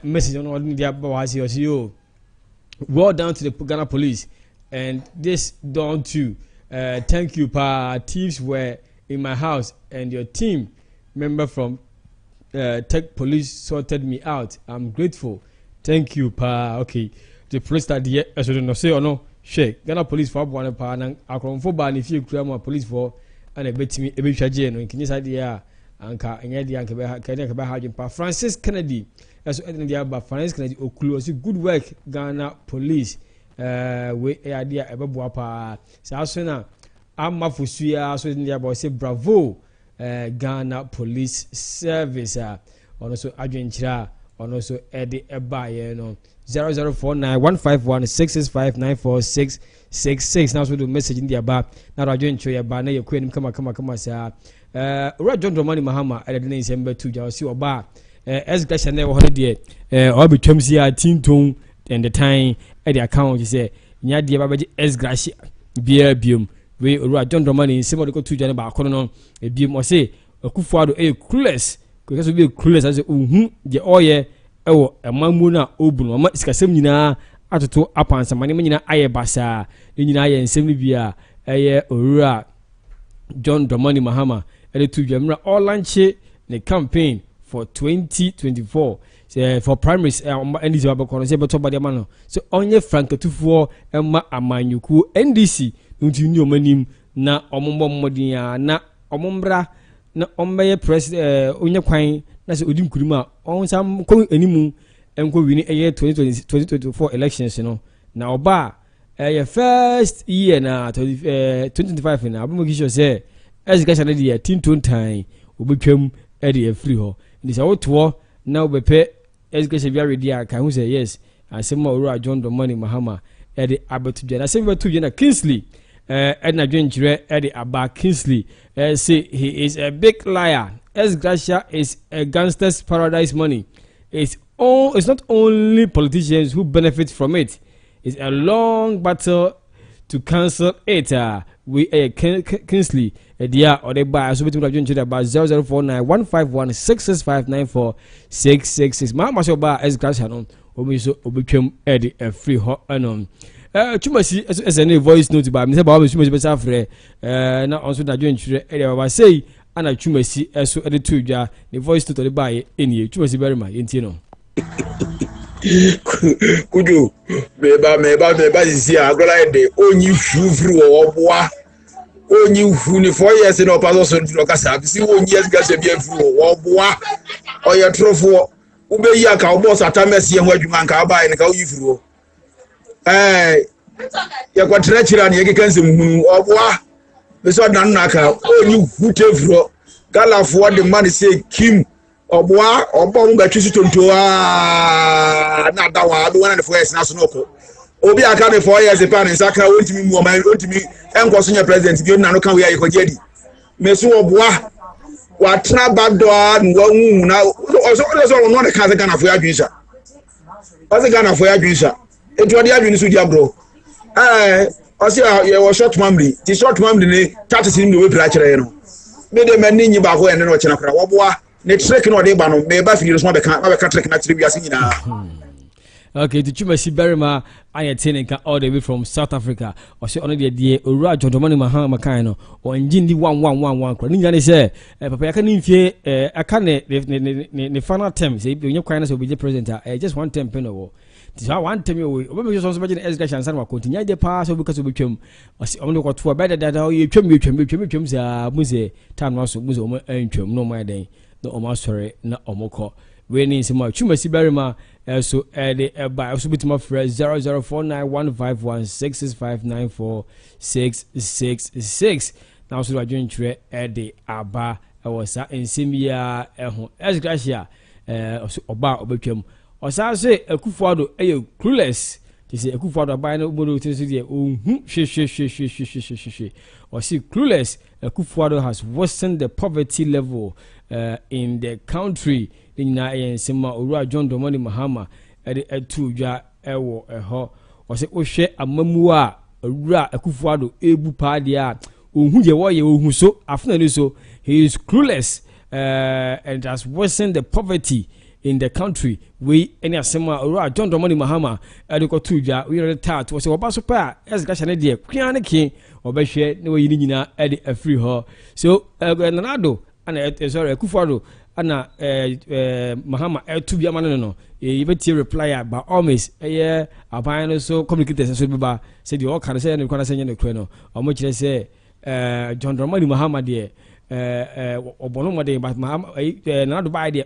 message on ordinary dia bawasi osio well done to the Ghana police and this done too. Thank you pa, thieves were in my house and your team member from Tech Police sorted me out. I'm grateful. Thank you pa. Okay, the police that the so no say or no shake Ghana police for one pa na akromfo ba na fie kura mo police for and ebetimi ebetwaje no nkinyisa dia anka enye dia anka be ha pa Francis Kennedy as Francis Kennedy Okulu was good work Ghana police we idea ebeboa pa sa so na amafosua so dia ba say bravo Ghana police service ono so adwenkyira ono so ede eba ye no 00491516659466 now so do message in the aba na adwenkyira ya ba na ye kwenim kama sa John Dramani Mahama ede na December 2 ja si oba esgracia na wo de obetwam si a tinton and the time at the account you say nya de babaji esgracia bia biom we John Dramani semo de ko 2 jana ba kono no biom o say Akufo-Addo clueless because we be clueless as the oye ewo emamu na obunu ma sikasem nyina atoto apansa mane nyina aye basa nyina aye nsem ni bia eye Owura John Dramani Mahama ele tu dwamra all launch the campaign for 2024 for primaries NDC abakono se beto bade ma no so onye frankatufuo ema amanyuku NDC nti ni omanim na omombo mmodin ya na omombra na ombeye president onye kwan na se odim kuruma on sam ko animu enko wini eye 2024 elections no na oba first year na 2025 na abumo kisho se education na dia tinton time obetwam e dey free ho ndi sa woto na obepe education bia ready aka hu say yes asema Owura John Dramani Mahama e dey abetu na asema betu na Kingsley Edna Dwenchire Eddie Abba Kingsley say he is a big liar. Gracia is a gangster's paradise money. It's not only politicians who benefit from it. It's a long battle to cancel it. We Kingsley Edia or the buy so between Dwenchire about 00491516659466. Mama so ba Gracia no obi so obetwam Eddie a free ho anon. Chumasi as a voice note by Mr. Bob Chumasi Besafre na also da Dwenchire area baba say ana Chumasi eso edit to ja the voice note to the buy eni Chumasi very much enti no kudu meba isi agola de onyi fufuru oboa onyi fu ni 4 years na paso so ntiro kasa si onyi yes gase bia furu oboa oye trofo ube yi aka obo satamesi enwa adwuma nka aba ni ka oyi furu ya kwatra chira ni yake kanse muhunu oboa beso dan naka onyi hutefro galafo de man say Kim oboa obon ga twisi tonto na dawa do wana ne 4 years na so noko obi aka ne 4 years pa ne saka wontimi mu o man wontimi enkoso nya president bi na no kan we ayi kojedi meso oboa watra bagdo nwa wu na so no ne kan se Ghana fo ya dwinsa o se Ghana fo ya dwinsa etu odi adwini so dia bro osi ye wo short memory ti short memory ni tati ni we pra kire no me de mani nyi ba ko ene no kire kra wo boa ne trick no de ba no me ba fili so be ka trick na tire wiase nyina. Okay, the Chumasi Berima I can all the way from South Africa. Or say only the Owura John Dramani Mahama kind or Njindi 1111 kwa ninja say papa yakani fie akane the final term say you kind of be president just one term pen or this one term you we just imagine education and wa continue the pass so because we become only got to better that you twem say muze time no so muze o entwem no my den no o ma sorry na omoko we ni se ma Chumasi Berima so by also bit my friend 00491516659466 now so I join tre the aba was in simia as gracia oba obetwam osa say Akufo-Addo clueless they say Akufo-Addo buy no bodo to see or see clueless Akufo-Addo has worsened the poverty level in the country na sema Owura John Dramani Mahama etu dwa ewo eho o se ohwe amamu a Owura Akufo-Addo ebu paade a ohun je wo ye ohun so afuna ni so he is clueless and has worsened the poverty in the country we any asema Owura John Dramani Mahama ediko tu dwa we re tat wo se wo ba so pa esgasha ne de kwan ne kin obehwe ne wo yini nyina ede afri ho so nanado ana sorry Akufo-Addo ana Mahama to be amano no e beti reply by almost aban no so communicators so beba say the all can say no kwana say no kre no omo kire say John Dramani Mahama de obono mo de but Mahama na do buy de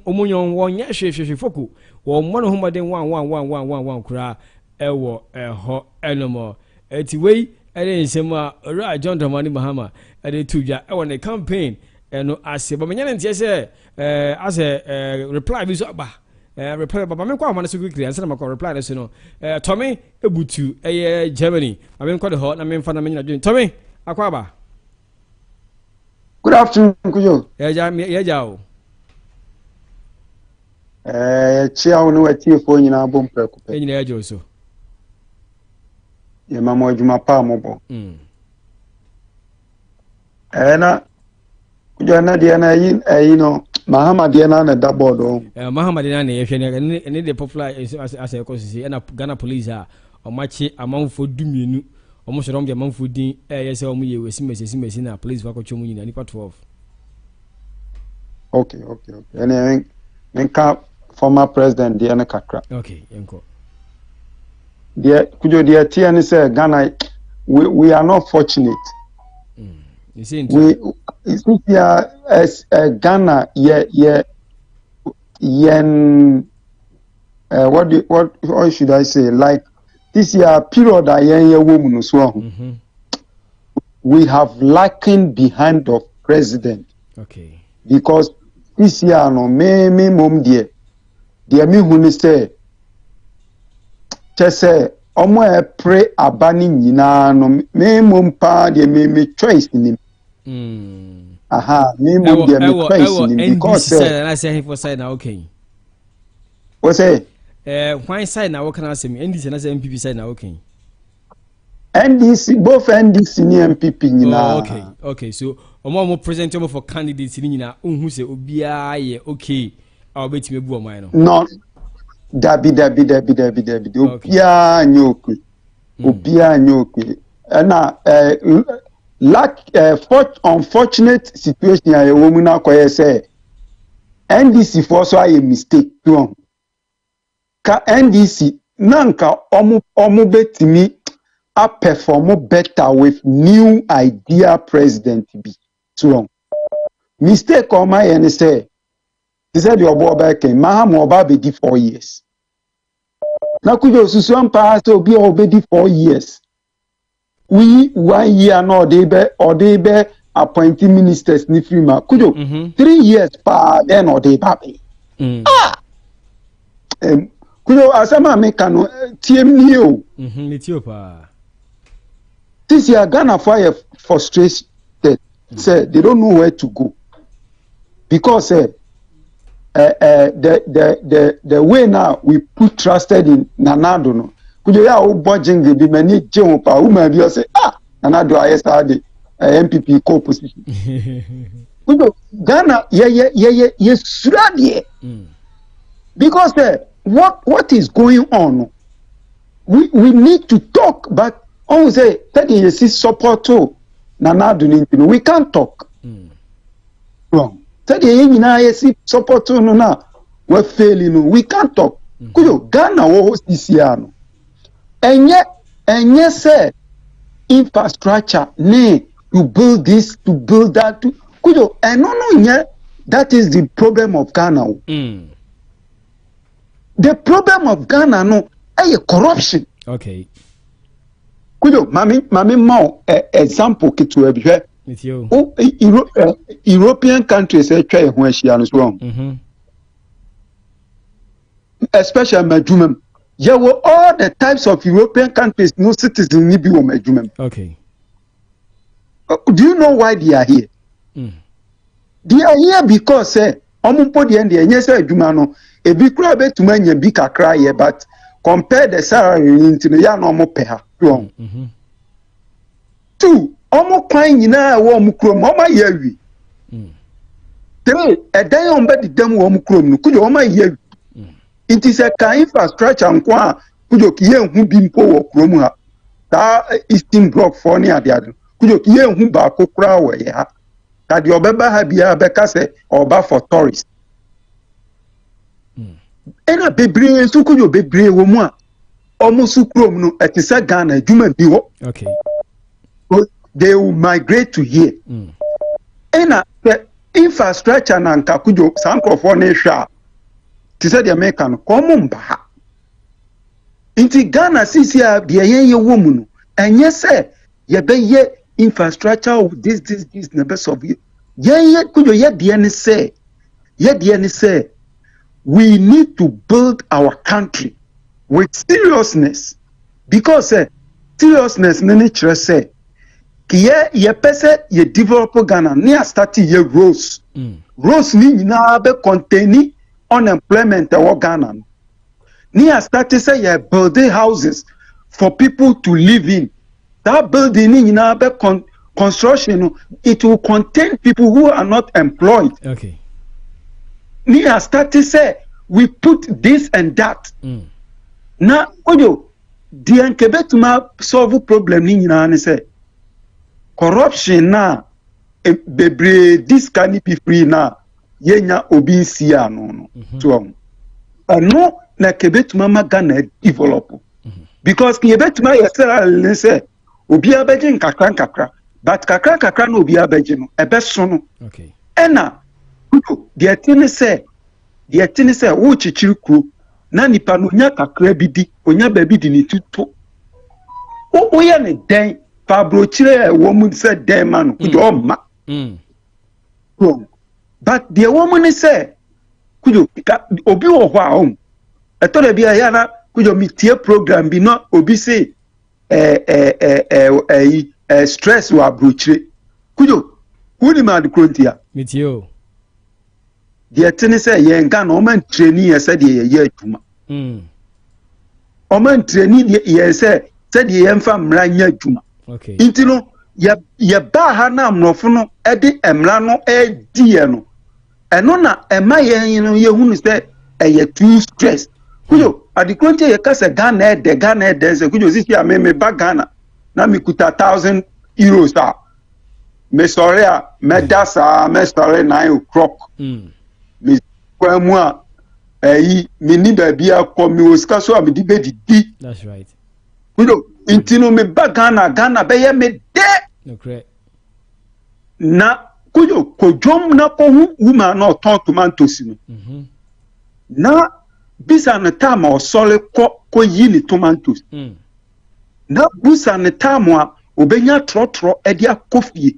omunyon wonye hwehwehwe foku wo mo no ho de 1111 kura ewo ho enomo eti wei ene nsema Owura John Dramani Mahama ede tuja ewo ne campaign no ase but menya ntie say as a reply bi so ba reply baba me kwa ma so quickly answer ma reply so no Tommy ebutu Germany I been call ho na me mfa na menya dwen Tommy akwa ba good afternoon kujo ja o chia no atie fo nyina bom preko pe nyina ya jo so ye mama adwuma pa mo bo na kujo na dia na yi no Mahamadiana na da board o. Mahamadiana na yehwe ne the popular as a cause say na Ghana police a omache amanfo dumienu omo sorom de amanfo din yese omo ye wesi na police wa ko chomu nyina nipa 12. Okay. And then former president Diana Kakra. Okay, enko. Dear TN say Ghana we are not fortunate. You see, as Ghana, what should I say? Like this year period, woman as well. We have lacking behind the president. Okay. Because this year no me mom dear me who say, just say. Omo pray abani nyina no me mom pa de me choice ni aha me mom de me choice ni because I say for side na okay what say why side na what can I say NDC na say MPP side na okay NDC both NDC ni MPP nyina okay so omo present omo for candidates ni nyina unhu say obia ye okay a obetime bu omo no no Dabi. Obia nyoku. Na unfortunate situation ya woman na koye say NDC for so a mistake too. Ka NDC nanka omu betimi a perform better with new idea president be too. Mistake o ma yen say he said your boy back Maham Oba be 4 years. Na kujo susuan pa so be obedi 4 years. We 1 year no dey be appointing ministers ni frima. Kujo 3 years pa then or dey babe. Kujo asama meka no tiem ni o. Ni tio pa. This year Ghana for frustrated. Say they don't know where to go. Because the way now we put trusted in Nanado no. Could you o budging the many pa woman be say Nanado ISRD MPP co-position. Ghana ye suradi. Because what is going on? We need to talk, but on say that is support to Nanado we can't talk. Wrong. Tell you na see support no na we failing we can't talk. Kuyo Ghana wo this year no. Enye say infrastructure ne to build this to build that to kuyo no nye that is the problem of Ghana. The problem of Ghana no corruption. Okay. Kuyo mami mau example kitu ebihwe. With you. European countries try when she is wrong. Especially Majumem. There were all the types of European countries, no citizen need be Majumem. Okay. Do you know why they are here? They are here because Omumpo the end yes Jumano, a big crowd to many big cry, but compare the salary into the young normal pay wrong. Two. Omo kwan nyina wo mu krom oma yawi 3 edan omba didam wo mu krom no kujo oma yawi it is a kind infrastructure nkwa kujo kiye hu bi mpo wo krom ha ta eastern block for ni ade ade kujo kiye hu ba kokura wo ye ha ka de obeba ha bia be ka se oba for tourists ena bebre nso kujo bebre wo mu a omo su krom no etisa Ghana adwuma bi wo. Okay. They will migrate to here. And the infrastructure na nkakujo sankrofo na ehwa. Ti said the American come mba. Inti Ghana sisi a de ye wo mu no. Enye se ye be ye infrastructure of this na best of you. Ye kujo ye de ne say we need to build our country with seriousness because seriousness na nature say ye pese ye develop Ghana ni start ye roads ni nyina be contain unemployment wa Ghana ni start say ye build houses for people to live in. That building ni nyina be construction it will contain people who are not employed. Okay. ni a start say we put this and that na ojo the nkebetuma solve problem ni nyina ne say corruption na bebre this can be free na yenya obi nsi ano no to no na kebetuma magana develop because kebetuma yesera ne say obi abeje nkakra but kakra no obi abeje no ebeso no okay ena the thing say wo chichiri kru na nipa no nya kakra bi di onya ba bi di ni tuto o ye ne den Pablo chire wo mu say den man kujo o ma but the woman say kujo obi wo ho a o eto de bia ya na kujo mi tie program bi no obi say stress wa brochire kujo who the man krontia mi tie o the thing say yen ga no man training ye say de ye adwuma o man training ye say de ye mfa mra nya adwuma okay intino ye ba ha na amrofo no e de emra no e di ye no eno na ema ye no ye hunu say ye too stress kujo adikronti ye ka say Ghana e de say kujo sisi a me ba Ghana na mi kuta 1,000 euros a me sorry a me dasa me sorry 9 o'clock me kwamu a me ni ba bia ko me osika so a me di be di that's right kujo intino me ba Ghana be ye me de no correct na kujo kojom na ko hu woman na ton tomatoes no na bisa na time o sole ko yi ni tomatoes na busa ne time a obenya trotro e dia kofie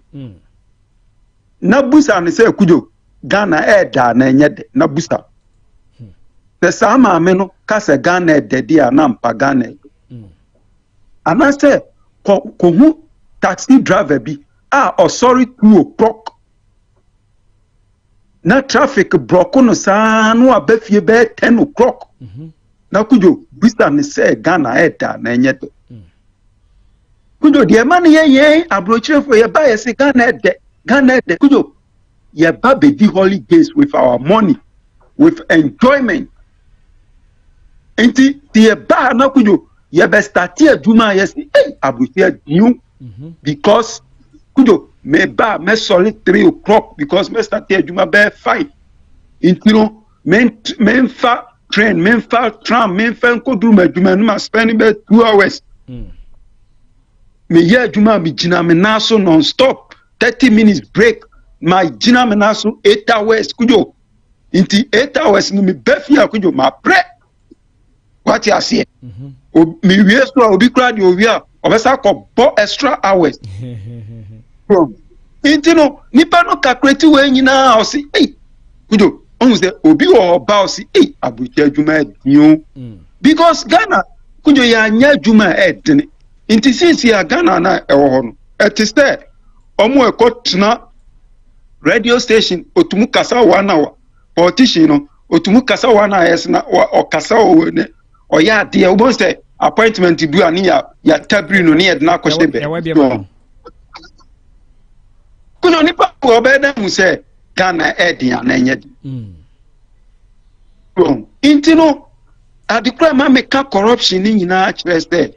na busa ne say kujo Ghana da na enye de na busa the sama me no ka se Ghana de dia na mpa Ghana ana say ko hu taxi driver bi o sorry 2 o'clock na traffic block no saa no abafie be 10 o'clock na kujo busa ne say Ghana da na enye de kujo the man ye abrochefo ye buy say Ghana de kujo ye ba be di holidays with our money with enjoyment enti the ba na kujo ye be start aduma ye say abrochefo new because kujo me ba me solid 3 o'clock because me start aduma be 5 enti no men fa train men fa tram men fa ko do aduma no ma spend be 2 hours me ye aduma me gina me na so non stop 30 minutes break my gina me na so 8 hours kujo inti 8 hours no me befia kujo ma pre what you say me we so obi kra de owi a obesa ko bo extra hours inti no nipa no calculate we nyina o si kujo on say obi o ba o si abuti aduma dio because Ghana kujo ya nya aduma edene inti since ya Ghana na ewo ho no etiste omo ekotena radio station otumu kasa 1 hour politician no otumu kasa 1 hour yes na o kasa o ne o ya de o bon say appointment du ani ya tabri no ne ye na ko shebe kuno nipa ko be na mu say Ghana edian na enye intino adikura ma meka corruption ni nyina chireste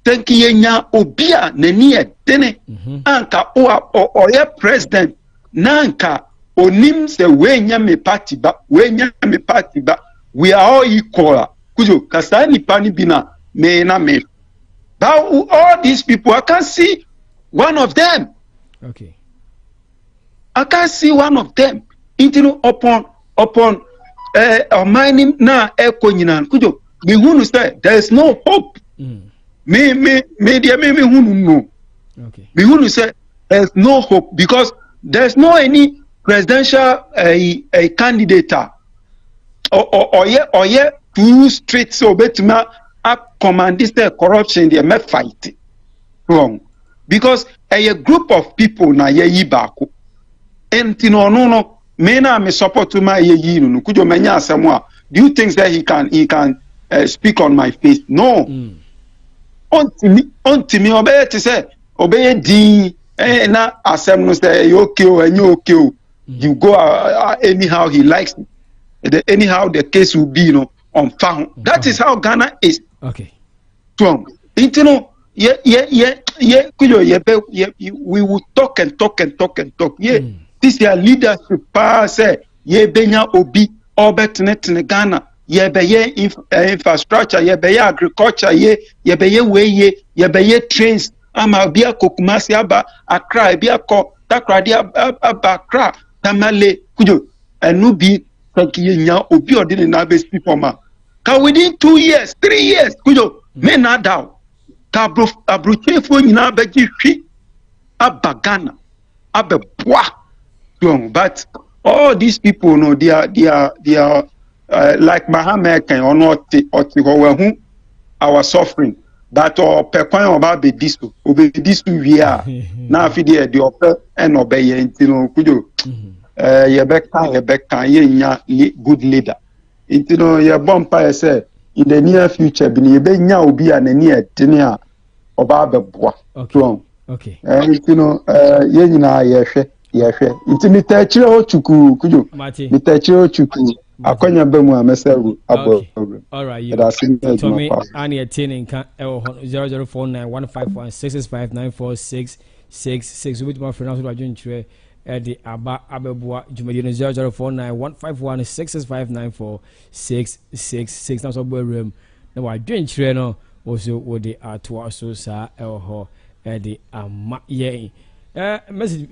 tenki yenya obia nani edene anka o ye president nanka onim se wenya me party ba we are all equal kujo kasani pani bina me na me but all these people I can see one of them okay I can see one of them intino upon mining na eko nyina kujo me hunu say there is no hope me hunu no okay me hunu say there's no hope because there's no any presidential a candidate or ye two streets so betuma a command this corruption they may fight wrong because a group of people na ye yibako enti no me na me support to my ye no kujo menya asemo a do you think that he can speak on my face no onti me obey to say obey din na asem no say okay o enye okay o you go anyhow he likes anyhow the case will be, you know, on found. That is how Ghana is. Okay. Strong. You know, we will talk and talk and talk and talk. Yeah, this is leadership. Say, yeah, benya obi, obetnet in Ghana. Yeah, be infrastructure. Yeah, be agriculture. Yeah, be way. Yeah, be trains. Ama bia kokumasi aba Accra bia ko takradi aba Accra tamale kujo enu bi kankiye nya obi odin na be speak for ma ka within 2 years 3 years kujo me na daw ka abrochefo nyina be gihwi aba Ghana abe boa but all these people no they are like Mahamed can or not our suffering. But pekwan oba be disu we are na afide de ope en obey intino kujo yebeka nya good leader intino ye bompa say in the near future bi ye be nya obi anani etene a oba be boa okay intino ye nyina ye hwe intimi tachire o chuku kujo mi tachire o chuku akonya be mu ameseru abo all right you Tommy ani attaining kan 00491516594666 with my friend also adjun chire the aba abeboa jumadi 00491516594666 na so bo room na wa adjun chire no also wo the atwa so sa ho the ama ye message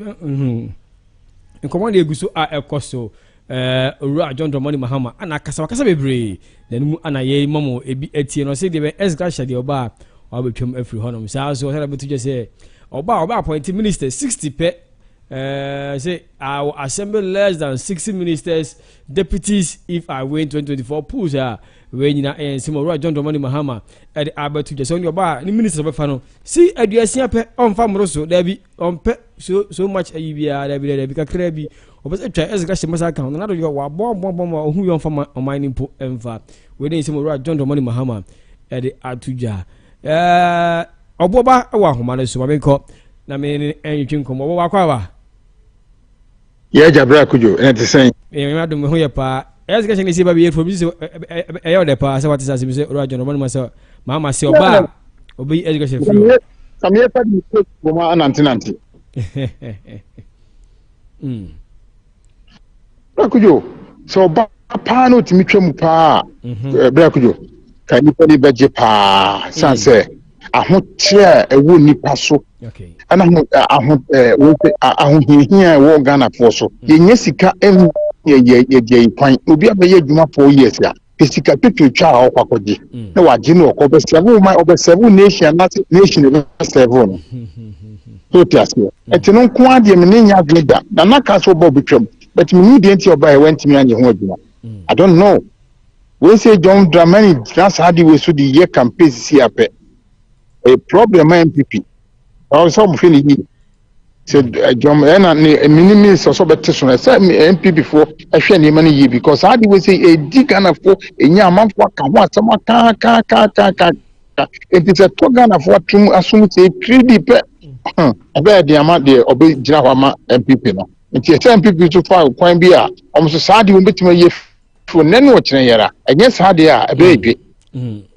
command eguso a ekoso Ura John Dramani Mahama ana kasa bebre na nu ana ye mamo ebi etie no se de esga hye oba obetwam afri honom sa so tell betu je say oba appoint minister 60 pe say I will assemble less than 60 ministers deputies if I win 2024 polls we nyina ensimo Ura John Dramani Mahama e de abetu je so ni oba ni minister be fa no si aduasia pe onfa mroso da bi onpe so much ayibia da bi kakra bi obese twa ezeka shemasa kan na do yo wa bom ohu yo fama omani mpo emfa we dey say Ura John Dramani Mahama e de atuja oboba wa homa no so ma benko na me enwetwe nkomo oboba kwa ba ye jabra kujo en te sen e me adum ho ye pa ezeka shemasa ba bi efo bi se e yo de pa se what is as bi se Ura John Dramani Mahama se oba obi ezeka shemasa samye pa di ko ma anantinanti Brakujo, so pano to me pa Brakujo, can you put it beje pa sanse a hot chair a wood nipa so okay and I here war Ghana for so yesika ye point ubi abe juma 4 years ya pesika pitu cha okwakoji na waje no okobe 7 nation nation 7 so tiasio etino nko ade me nya gleda na naka so bo betwam but me need enti oba went me anye ho adwuma I don't know we say John Dramani that's how we so the year campaign see ape a problem MPP or some feeling said John and minimum so better so say MPP for a share ni money ye because how do we say a digana for a nyama for ka sama ka it is a togana for tum assume say 3D pe about the amount the obe jira ma MPP no nti MPP to file kwan bi a almost saadi won betima ye for nenu ochene yara against saadi a ebe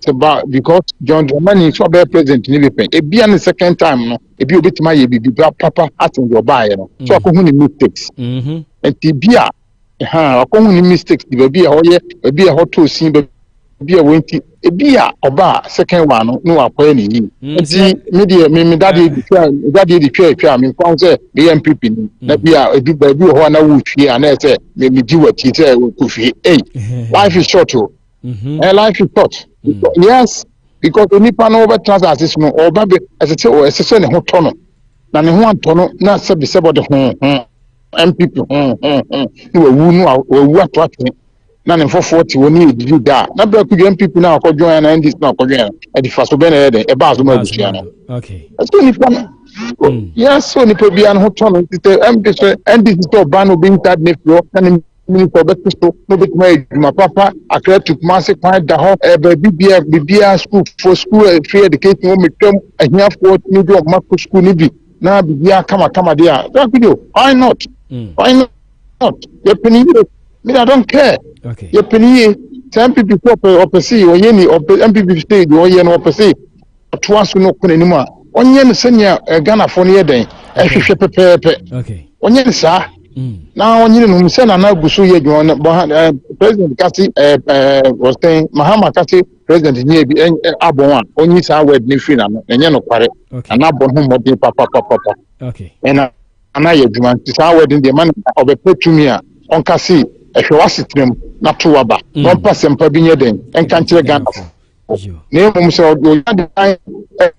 so because John Dramani so be president ni bepen e bia the second time no e bi obetima ye bibi papa atin your buy no so akohu ni mistakes nti bia akohu ni mistakes di bia hoye e bia hoto sin bia wenti e bia oba second one no akwa ni yi nti media me daddy di twa me found say the MPP ni na bia e bi ho na wo twie ana say me di wati say wo fie life is short life is short yes because the nipa no over transaction no oba be asese ne ho tono na ne ho antono na se be sebo de ho MPP no wu no wu atwatwe na ne for 40 woni edidi da na bra ku MPP na akojoan na ndis na akojoan e di faso be na e de e ba so ma busia no okay so ni pa yes so ni pa bia no tono tite MPP ndis to ba no be intad ne flo na ni ko beto so no bit my papa akra to mase kwa da ho e ba bibia school for school free education o metem ahia for ni do ma school ni bi na bibia kama dia that video why not you me I don't care Okay. Ye penny MPP for opesi or yeni MPP state or yen opesi twice no kun anymore. Onyen senior Ghana for near day. Pepe. Okay. Onyen sa. Now onyen no say na gusu ye President Kasi was saying Mahama Kasi President nye bi abon onyi sa word ni free na enye no kware. Na abon ho modern papa. Okay. And ana ye dwuma ti sa word the man obepetumi a on Kasi ehwe wasitrem na to waba. No pasempa bi nye den enka nkire Ghana. Ne mum se o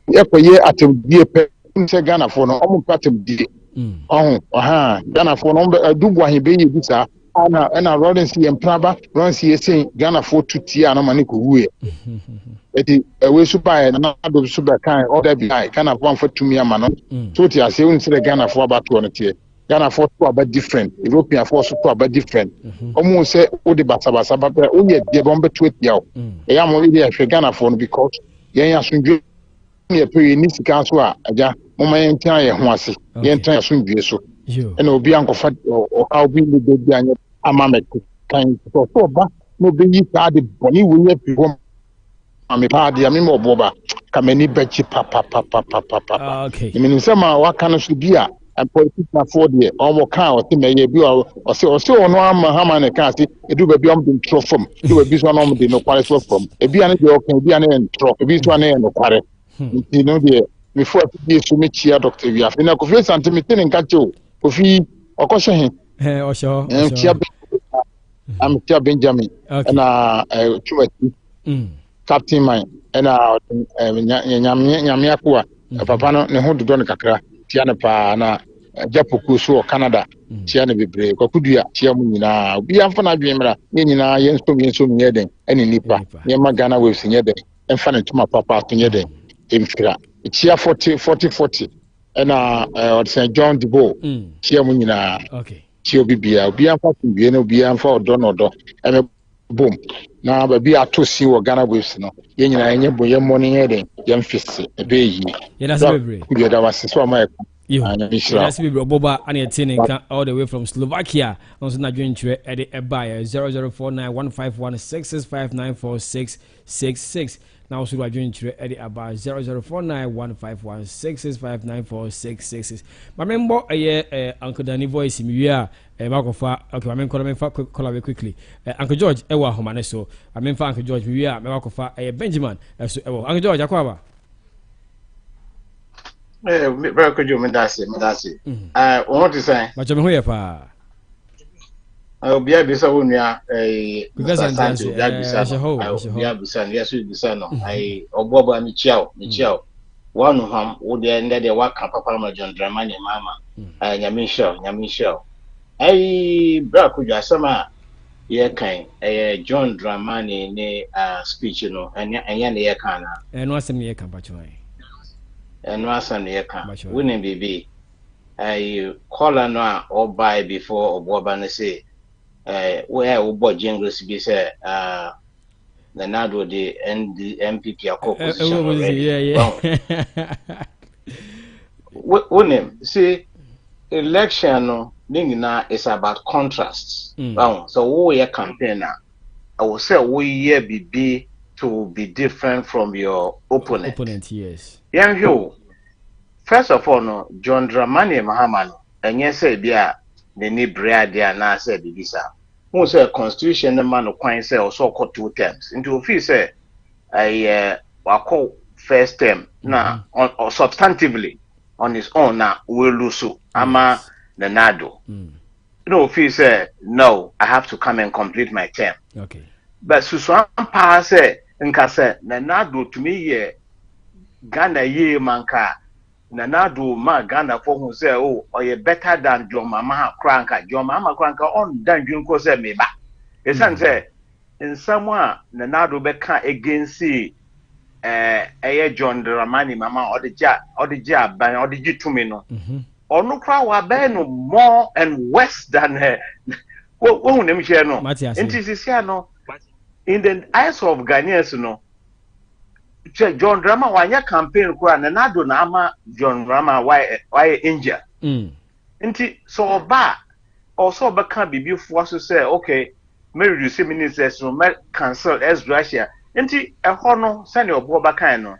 ya ekoye atebie pe nse Ghana for no omo atebie Ghana for no dubu ahebe yi bisa na Lawrence Yempraba Lawrence Yesen Ghana for tutia na mane ko wuye eti we super na do super kan order bi Ghana for am for tumi ama no so ti ase un se Ghana for about to no tie Ghana for to about different European for so to about different omo se o de basabasa ba o ye de bombe to etia o e ya mo ide ahwe Ghana for no because yen asundwe ye pe ni sika so a aja mo ma yen tan ye ho ase yen tan asundwe so ena obi ankofa o ka obi ni de bi anya ama me kan so ba no be yi sa de boni wo ye pi ho ami pa de ami mo boba ka mani bechi papa okay mi se ma wa kan so bi a political for the omo kan o ti me ye bi o se ono ama ha ma ne kan se edu ba bi om de tro from edu ba bi so ono de no kware so from e bi ane de o kan bi ane en tro e bi so ane no kware you know the before be so me chia Dr. Wia na ko fi santimete ne nka che o ko fi okoshe he o sho am chia Benjamin na Chumati Captain Mine na nyame akwa papa no ne ho dodo ne kakra tia ne pa na Japoku so Canada tia ne bebre kwakudua tia mu nyina obi amfa na adwenmra ne nyina yenso nye den ene nipa ye ma Ghana Waves nye den emfa ne tuma papa to nye den emfira tia 40 na St. John Debo tia mu nyina okay tia obi amfa tunbie na obi amfa odo eme boom na ba bi atosi wo Ghana Waves no ye nyina enye boye money ye den ye mfisi ebe yi ye that's bebre ku da wase so ma that's bebre oboba ani etine nka all the way from Slovakia onso na dwenchire e de eba 00491516594666 now also adwenchire e de aba 00491516594666 mamembo eye Uncle Danny voice mi wi a makofa okay mamemko me fa call quickly Uncle George ewa homane so mamemfa Uncle George mi wi a makofa Benjamin so ewo Uncle George akwaba very good you medasi want to say ma jome hoye pa obia bisa wonua because and obia bisa yesu bisa no obobo mi chiao one ham wo de ende de waka papa ma John Dramani mama nyame show bra ko jwa sama ye kan John Dramani ne speech no enya ne ye kan na no asem ye kan pa choi no asem ne ye kan woni bibi call no or buy before oboba ne say where we jingles be say the nado the MPP opposition see election no na is about contrasts so we a campaigner I will say we be to be different from your opponent yes first of all no John Dramani Mahama no enye say bia the ni bread there na say bibisa who say constitution the man kwan say also call 2 terms into office say wa call first term na or substantively on his own na we lose ama the nado no office say no I have to come and complete my term okay but Susan pa say nka say na nado to me ye Ghana ye manka na nado ma Ghana for who say or you better than John Mama Kranka on dan dwin ko say me ba esan say in someone na nado be kan against John Dramani mama or the ja ban or the gitumi no onu kra wa be no more and worse than wo nem share no intisisia no in the eyes of Ghanaians no John Drama wanya campaign kura na nado na ama John Drama why injure nti so oba also be kan bibi fo so say okay may reduce ministers no may cancel as Russia. Enti ɛhɔ no sani ɔbɔ bakan no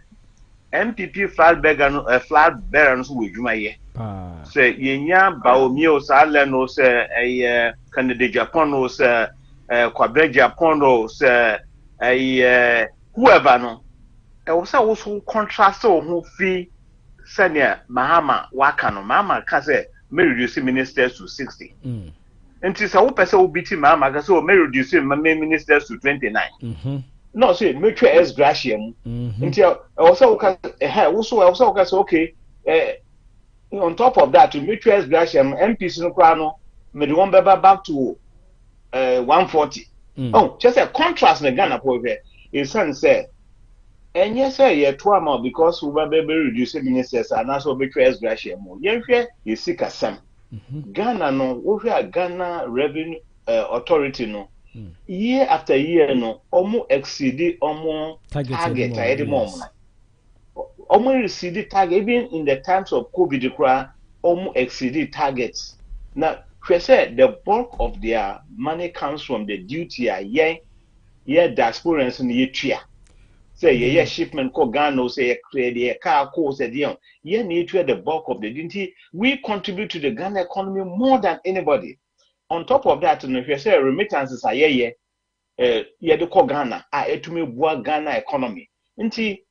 MPP flag bearer no flag bearer no so wɔ dwuma yɛ. Sɛ yenya Baomio sa no sɛ ɛyɛ Canada Japan no sɛ Kwabre Japan no sɛ ɛyɛ whoever no ɛwɔ sɛ wo contrast wo ho fi sɛnea Mahama waka no Mahama ka sɛ may reduce ministers to 60. Nti sɛ wo pɛ sɛ wo biti Mahama ka sɛ may reduce ministers to 29. No, say make sure as Graciam. Until also also okay. On top of that, to make sure as Graciam, MPs no crano, made one back to 140. Oh, just a contrast in Ghana poetry. His son said, and yes, sir, yeah, 2 more because we will be reducing ministers and also make sure as Graciam. Yeah, you seek a sum. Ghana no, we Ghana Revenue Authority no. Year after year, no, almost exceeded almost target. I had almost exceeded target even in the times of COVID. Almost exceeded targets. Now, they said the bulk of their money comes from the duty. Yeah, diasporans in the year. Say, yeah, shipment called Ghana, say, a car course, a deal. Yeah, need to the bulk of the duty. We contribute to the Ghana economy more than anybody. On top of that, if you say remittances are the call Ghana, to me, Ghana economy. Nti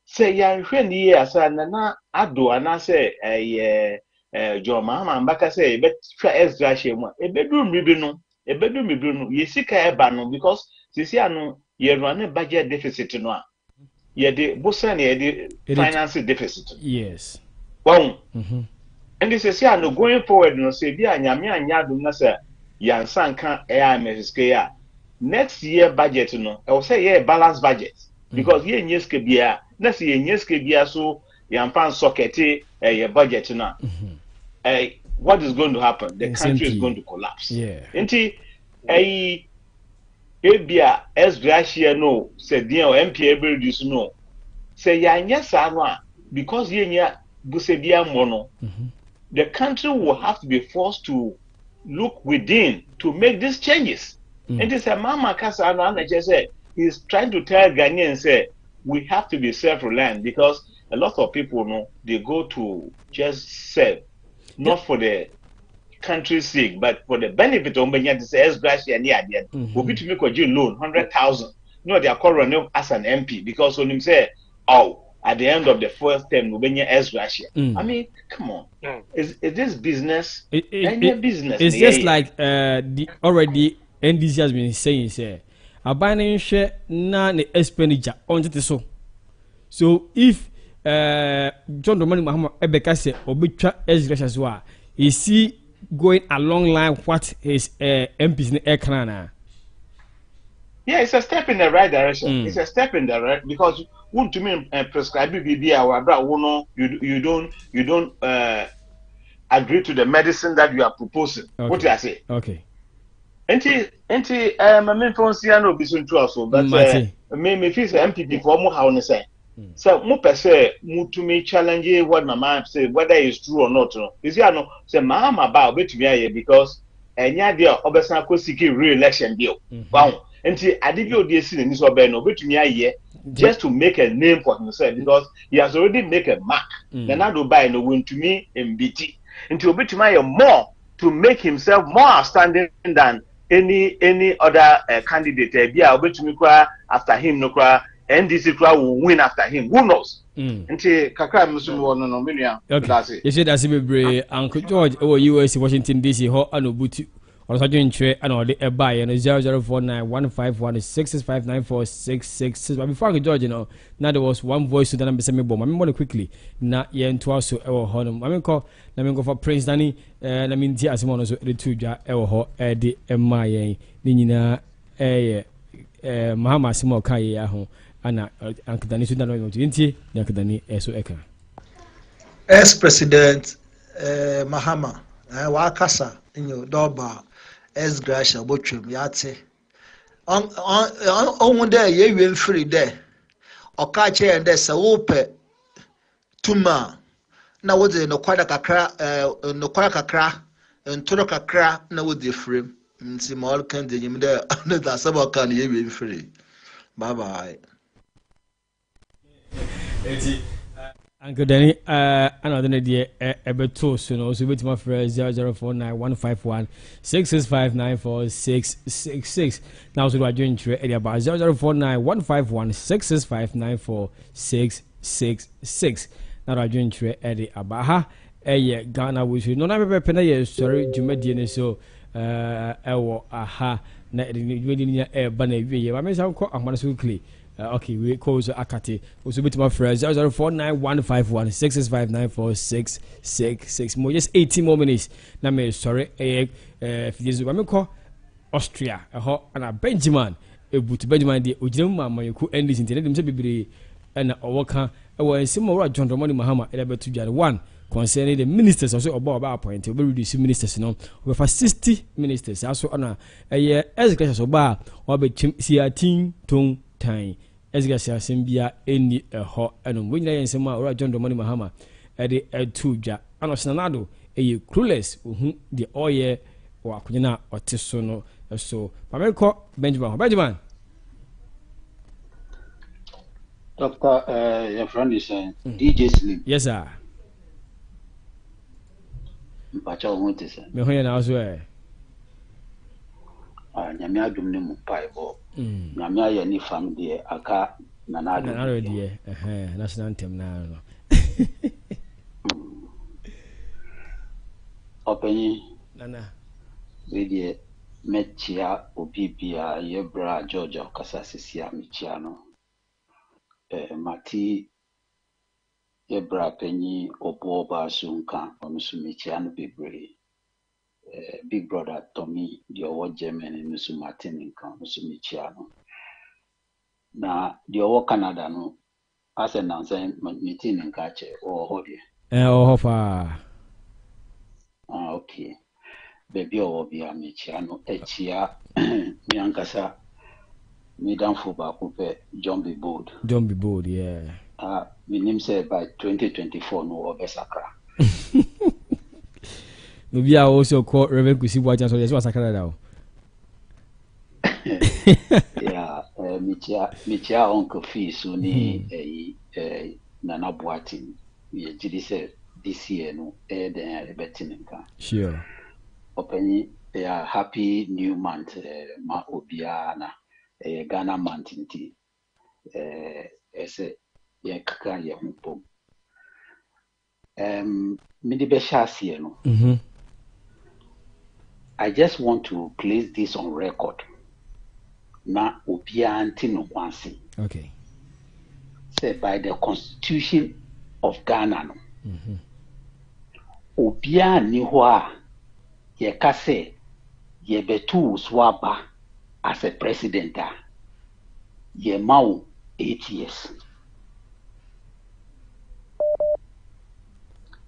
say, ya when year, sir, Nana Ado, and I say, John Mahama, and back I say, but try as Grasham, a bedroom ribbon, ye seek a banner because this year, no, ye run a budget deficit, no, ye the Bosan, ye the financial deficit. Yes. Well, and this is no going forward, no say, dear, Yamia, do not say, Yan Sanka, Mrs. Next year budget, no, I will say, yeah, balanced budget because ye in yeske beer, next year in yeske beer, so Yan fan socket, a budget now. What is going to happen? The country is going to collapse. Yeah. Inti, Abia, as Gracia, no, said, dear, MP, reduce no. Say, Yan, yes, I because ye, Busedia mono. The country will have to be forced to look within to make these changes. And it's a Mama Kasana just said he's trying to tell Ghanaians say we have to be self-reliant because a lot of people know they go to just serve not for the country's sake but for the benefit of Mbenya to say as Gracia and the will be to make a loan 100,000. No, they are calling him as an MP because when him say, oh, at the end of the first term, Ubenya as Russia. I mean, come on. Is this business? Business. It's just like the already NDC has been saying, say, a buying share na the expenditure on the so if John Dramani Mahama Ebeka say Obicha as Russia as well, is he going along line what his MPs in air canana? Yeah, it's a step in the right direction. It's a step in the right because want to mean prescribe you don't agree to the medicine that you are proposing. Okay. What do I say? Okay. My main phone no be so also, but me feel MPP for more how say. So mo per se mo to me challenge what my man say whether it's true or not. You see, I know say Mahama ba obetumi aye because enya dia obesan ko seek re-election deal. Wow. Nti adibia odiesi ni so be no betumi aye just to make a name for himself because he has already make a mark. Then I do buy no win to me MBT. Nti obetumi aye more to make himself more outstanding than any other candidate. Bia obetumi kwa after him no kwa NDC kwa will win after him. Who knows? Nti kakra musumu no menua. Okay. You said that's be Uncle George US Washington DC ho anobutu. Also, join trade and all the buy and 00491516659466. But before I George, now there was one voice to the number semi bomb. I mean, quickly. Not yet to us, our home. I mean, go for Prince Danny, and I mean, dear, as one of the two jar, our Eddie, and my Nina, Mahama Simo Kaya, and Uncle Danny Sudan, Uncle Danny, Eso Eka. Ex-President Mahama, Wakasa, in your Doba. As Gracia Butchum Yate on there, ye will free there or catch and there's a ope tuma. Now, what's no quite a cra, no quite a cra, and Toraka cra, no would the frame. nti ma all kan de nyim de na da sabo kan ye we free. Bye bye. Uncle Danny, another idea, a bit too soon. Also, with my friend 00491516659466. Now, so I join trade area by 00491516659466. Now, I join trade area Abaha, a Ghana, which you know, never penny, sorry, Jumedian, so, aha, net in a banner. I may sound quite a man quickly. Okay, we call Akati. Also, with my friends 00491516659466. More just 18 more minutes. Now, me sorry. If this is what I call Austria, and a Benjamin, a boot Benjamin, the Ujima, my cool end this internet, himself be and a worker. I was similar John Dramani Mahama, about to get one concerning the ministers also about our point. We reduce ministers, you know, over 60 ministers. Also, on a year as a class of bar or be Siatin Tung Time. Esgasi asembia eni eho eno winya yensema ora John Dramani Mahama ede etuja anosinado eye clueless ohu de oye wa akunyina oteso no so pameko Benjamin Doctor your friend is DJ Slim. Yes sir. Mpacha omote sir. Me hoye na aso nyame adum ne mu paibo nyame aye ni fam de aka nanado de national anthem na no openyi nana we de mechia obibia yebra Georgia kasa sisia mechia no mati yebra penyi obo ba sunka onusu mechia no bebre Big Brother Tommy, the award Germany, Musu Martin in Musu Michiano. Now, the award Canada, no, as an answer, meeting in catch or hold you. Oh, far. Okay. Baby, or be a Michiano, Echia, Miankasa, Midam Fuba Coupe, John B. Bold. John B. Bold, yeah. My name said by 2024, no, Obesakra. Maybe I also call Reverend Kusi Wajan, so there's what's a Canada. Yeah, Michia Uncle Fee, Suni, Nana Boatin, Jidi said this year, no, then betting. Sure. Open a happy new month, Ma Obiana, a Ghana mountain tea, as a Yakaka Yahumpo. Midibeshasi, no. I just want to place this on record. Na Obianti no Wansi. Okay. Said by the Constitution of Ghana. No. Obiani hua ye kase ye betu swaba as a president. Ye mau 8 years.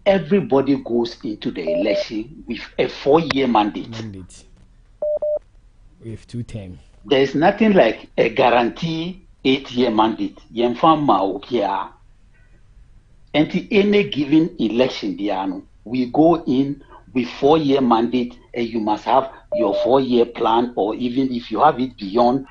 Everybody goes into the election with a 4-year mandate. With 2 terms. There is nothing like a guarantee 8-year mandate. And any given election, we go in with 4-year mandate, and you must have your 4-year plan, or even if you have it beyond,